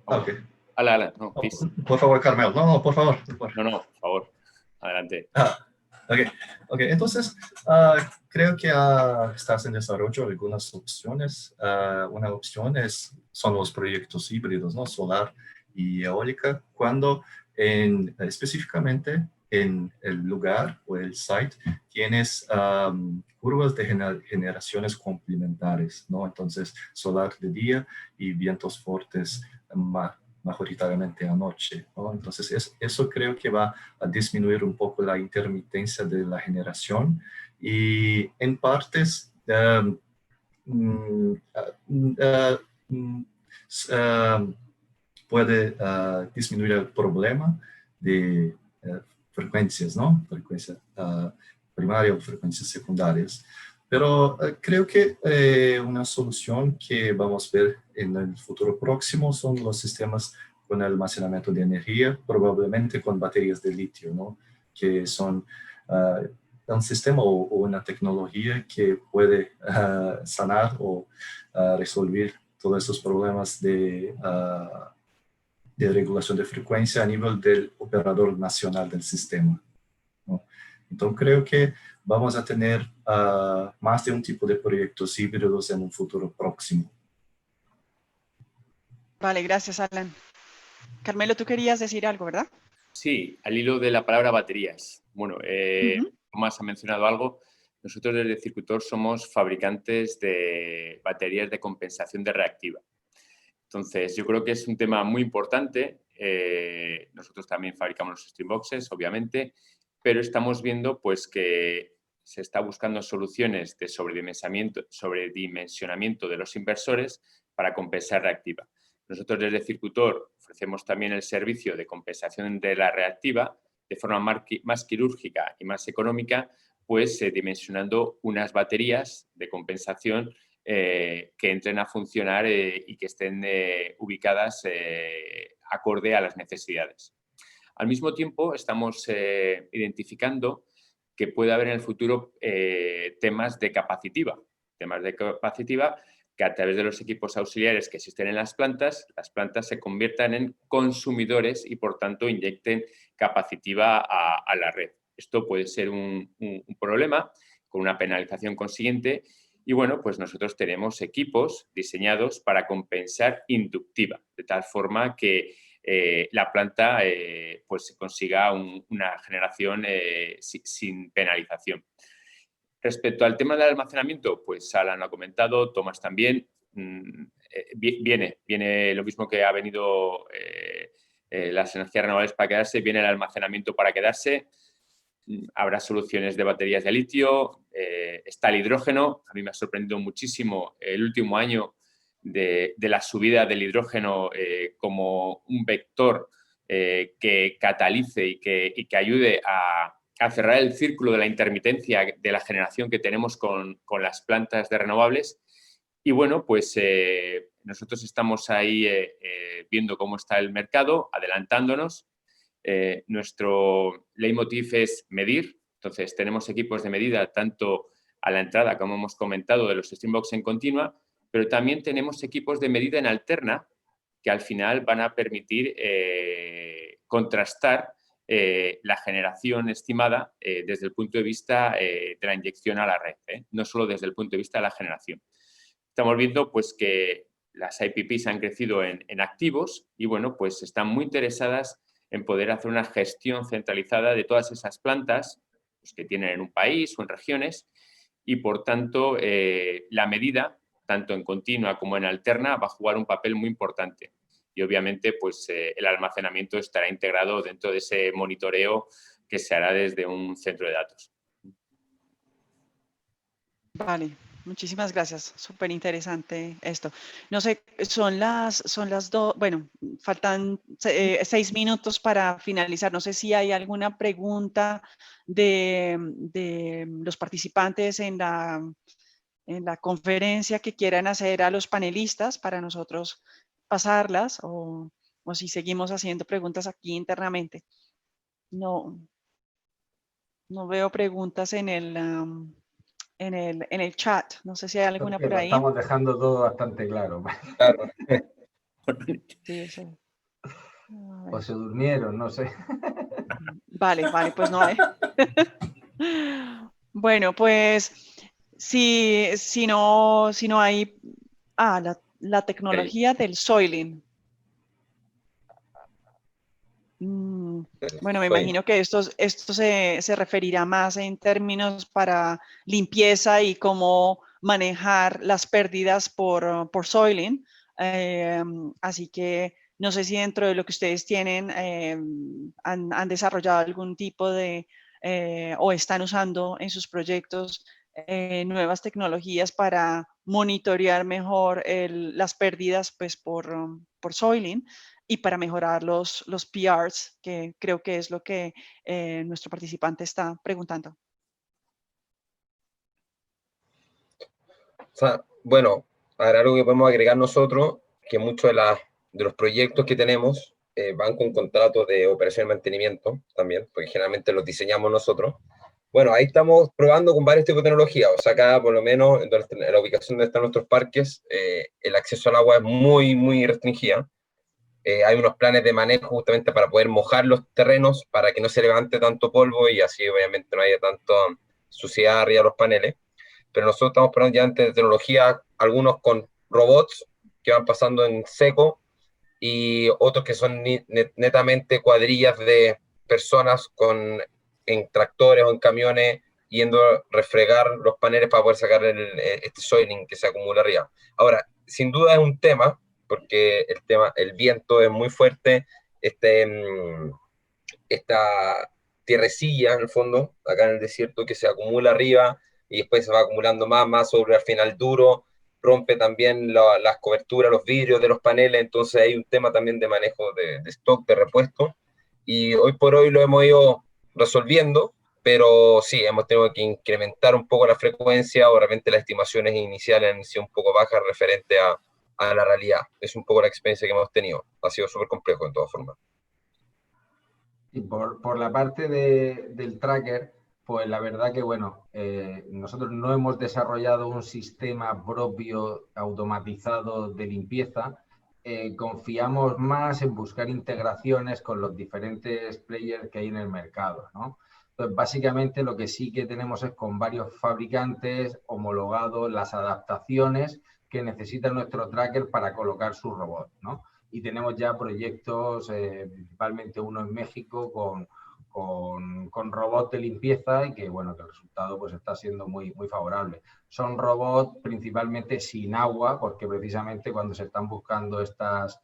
E: Okay.
C: Ala, no, please.
E: Por favor, Carmel. No, por favor.
C: No, por favor. Adelante.
E: Ok, entonces creo que estás en desarrollo algunas opciones. Una opción son los proyectos híbridos, ¿no? Solar y eólica, cuando específicamente en el lugar o el site tienes curvas de generaciones complementarias, ¿no? Entonces, solar de día y vientos fuertes mayoritariamente anoche, ¿no? Entonces, eso creo que va a disminuir un poco la intermitencia de la generación y en partes puede disminuir el problema de frecuencias, ¿no? Frecuencia primaria o frecuencias secundarias. Pero creo que una solución que vamos a ver en el futuro próximo son los sistemas con almacenamiento de energía, probablemente con baterías de litio, ¿no? Que son un sistema o una tecnología que puede sanar o resolver todos esos problemas de regulación de frecuencia a nivel del operador nacional del sistema, ¿no? Entonces creo que vamos a tener más de un tipo de proyectos híbridos en un futuro próximo.
B: Vale, gracias, Alan. Carmelo, tú querías decir algo, ¿verdad?
C: Sí, al hilo de la palabra baterías. Bueno, Tomás ha mencionado algo. Nosotros desde Circuitor somos fabricantes de baterías de compensación de reactiva. Entonces, yo creo que es un tema muy importante. Nosotros también fabricamos los Streamboxes, obviamente, pero estamos viendo pues, que se está buscando soluciones de sobredimensionamiento de los inversores para compensar reactiva. Nosotros desde Circuitor ofrecemos también el servicio de compensación de la reactiva de forma más quirúrgica y más económica, pues dimensionando unas baterías de compensación que entren a funcionar y que estén ubicadas acorde a las necesidades. Al mismo tiempo, estamos identificando que puede haber en el futuro temas de capacitiva que a través de los equipos auxiliares que existen en las plantas se conviertan en consumidores y, por tanto, inyecten capacitiva a la red. Esto puede ser un problema con una penalización consiguiente. Y bueno, pues nosotros tenemos equipos diseñados para compensar inductiva, de tal forma que la planta pues consiga una generación sin penalización. Respecto al tema del almacenamiento, pues Alan lo ha comentado, Tomás también, viene lo mismo que ha venido las energías renovables para quedarse, viene el almacenamiento para quedarse. Habrá soluciones de baterías de litio, está el hidrógeno. A mí me ha sorprendido muchísimo el último año de la subida del hidrógeno como un vector que catalice y que ayude a cerrar el círculo de la intermitencia de la generación que tenemos con las plantas de renovables. Y bueno, pues nosotros estamos ahí viendo cómo está el mercado, adelantándonos. Nuestro leitmotiv es medir, entonces tenemos equipos de medida tanto a la entrada, como hemos comentado, de los Streambox en continua, pero también tenemos equipos de medida en alterna que al final van a permitir contrastar la generación estimada desde el punto de vista de la inyección a la red, no solo desde el punto de vista de la generación. Estamos viendo pues, que las IPPs han crecido en activos y bueno, pues están muy interesadas en poder hacer una gestión centralizada de todas esas plantas pues, que tienen en un país o en regiones y, por tanto, la medida, tanto en continua como en alterna, va a jugar un papel muy importante. Y, obviamente, pues, el almacenamiento estará integrado dentro de ese monitoreo que se hará desde un centro de datos.
B: Vale. Muchísimas gracias, súper interesante esto. No sé, son las 2, bueno, faltan 6 minutos para finalizar. No sé si hay alguna pregunta de los participantes en la conferencia que quieran hacer a los panelistas para nosotros pasarlas o si seguimos haciendo preguntas aquí internamente. No veo preguntas en el chat. No sé si hay alguna por ahí.
F: Estamos dejando todo bastante claro.
D: Claro.
B: Sí, eso.
F: O se durmieron, no sé.
B: Vale, pues no hay. Bueno, pues si no hay... la tecnología del soiling. Bueno, me
D: Soy-
B: imagino que esto se referirá más en términos para limpieza y cómo manejar las pérdidas por soiling. Así que no sé si dentro de lo que ustedes tienen han desarrollado algún tipo de o están usando en sus proyectos nuevas tecnologías para monitorear mejor las pérdidas pues, por soiling y para mejorar los PRs, que creo que es lo que nuestro participante está preguntando.
D: O sea, bueno, ahora algo que podemos agregar nosotros, que muchos de los proyectos que tenemos van con contratos de operación y mantenimiento también, porque generalmente los diseñamos nosotros. Bueno, ahí estamos probando con varios tipos de tecnología. O sea, acá por lo menos en la ubicación donde están nuestros parques, el acceso al agua es muy, muy restringida. Hay unos planes de manejo justamente para poder mojar los terrenos, para que no se levante tanto polvo y así obviamente no haya tanta suciedad arriba de los paneles. Pero nosotros estamos probando ya antes de tecnología, algunos con robots que van pasando en seco y otros que son netamente cuadrillas de personas en tractores o en camiones yendo a refregar los paneles para poder sacar este soiling que se acumula arriba. Ahora, sin duda es un tema, porque el viento es muy fuerte, esta tierrecilla en el fondo, acá en el desierto, que se acumula arriba y después se va acumulando más sobre al final duro, rompe también las coberturas, los vidrios de los paneles, entonces hay un tema también de manejo de stock, de repuesto, y hoy por hoy lo hemos ido resolviendo, pero sí, hemos tenido que incrementar un poco la frecuencia, obviamente las estimaciones iniciales han sido un poco bajas referente a la realidad, es un poco la experiencia que hemos tenido, ha sido súper complejo de todas formas.
F: Y por la parte del tracker, pues la verdad que, bueno, nosotros no hemos desarrollado un sistema propio automatizado de limpieza. Confiamos más en buscar integraciones con los diferentes players que hay en el mercado, ¿no? Entonces, básicamente lo que sí que tenemos es con varios fabricantes homologados las adaptaciones que necesita nuestro tracker para colocar su robot, ¿no? Y tenemos ya proyectos, principalmente uno en México, con robots de limpieza y que, bueno, que el resultado pues está siendo muy, muy favorable. Son robots principalmente sin agua, porque precisamente cuando se están buscando estos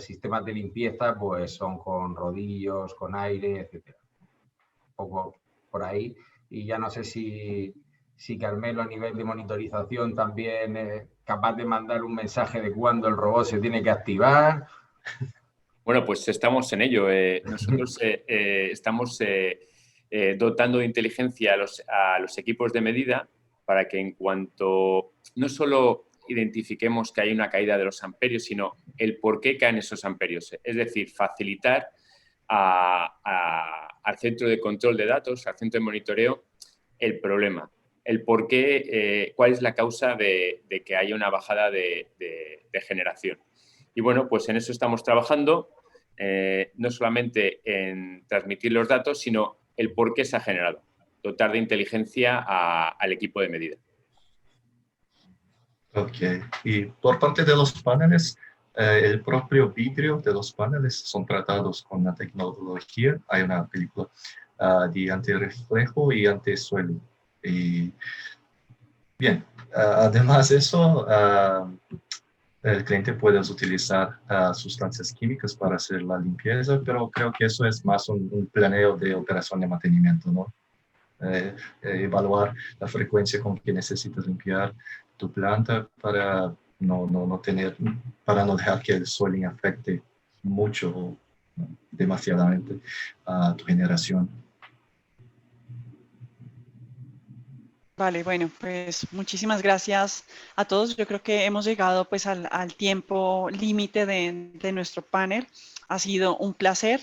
F: sistemas de limpieza, pues son con rodillos, con aire, etcétera. Un poco por ahí. Y ya no sé si Carmelo a nivel de monitorización también es capaz de mandar un mensaje de cuándo el robot se tiene que activar.
C: Bueno, pues estamos en ello. Nosotros estamos dotando de inteligencia a los equipos de medida para que en cuanto no solo identifiquemos que hay una caída de los amperios, sino el por qué caen esos amperios. Es decir, facilitar al centro de control de datos, al centro de monitoreo, el problema, el por qué, cuál es la causa de que haya una bajada de generación. Y bueno, pues en eso estamos trabajando, no solamente en transmitir los datos, sino el por qué se ha generado, dotar de inteligencia al equipo de medida.
E: Ok, y por parte de los paneles, el propio vidrio de los paneles son tratados con la tecnología. Hay una película de antirreflejo y antisuelo. Y bien, además de eso, el cliente puede utilizar sustancias químicas para hacer la limpieza, pero creo que eso es más un planeo de operación de mantenimiento, ¿no? Evaluar la frecuencia con que necesitas limpiar tu planta para para no dejar que el soiling afecte mucho o demasiadamente a tu generación.
B: Vale, bueno, pues muchísimas gracias a todos. Yo creo que hemos llegado pues al tiempo límite de nuestro panel. Ha sido un placer.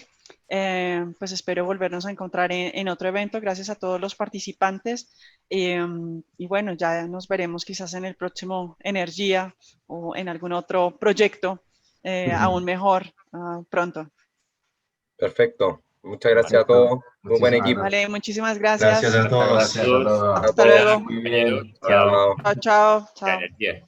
B: Pues espero volvernos a encontrar en otro evento. Gracias a todos los participantes. Y bueno, ya nos veremos quizás en el próximo Energía o en algún otro proyecto aún mejor pronto.
D: Perfecto. Muchas gracias a todos. Muy buen equipo.
B: Vale, muchísimas gracias.
E: Gracias a todos.
F: Gracias a todos.
B: Hasta luego.
C: Compañeros.
D: Chao.
B: Chao, chao. Chao.
C: La energía.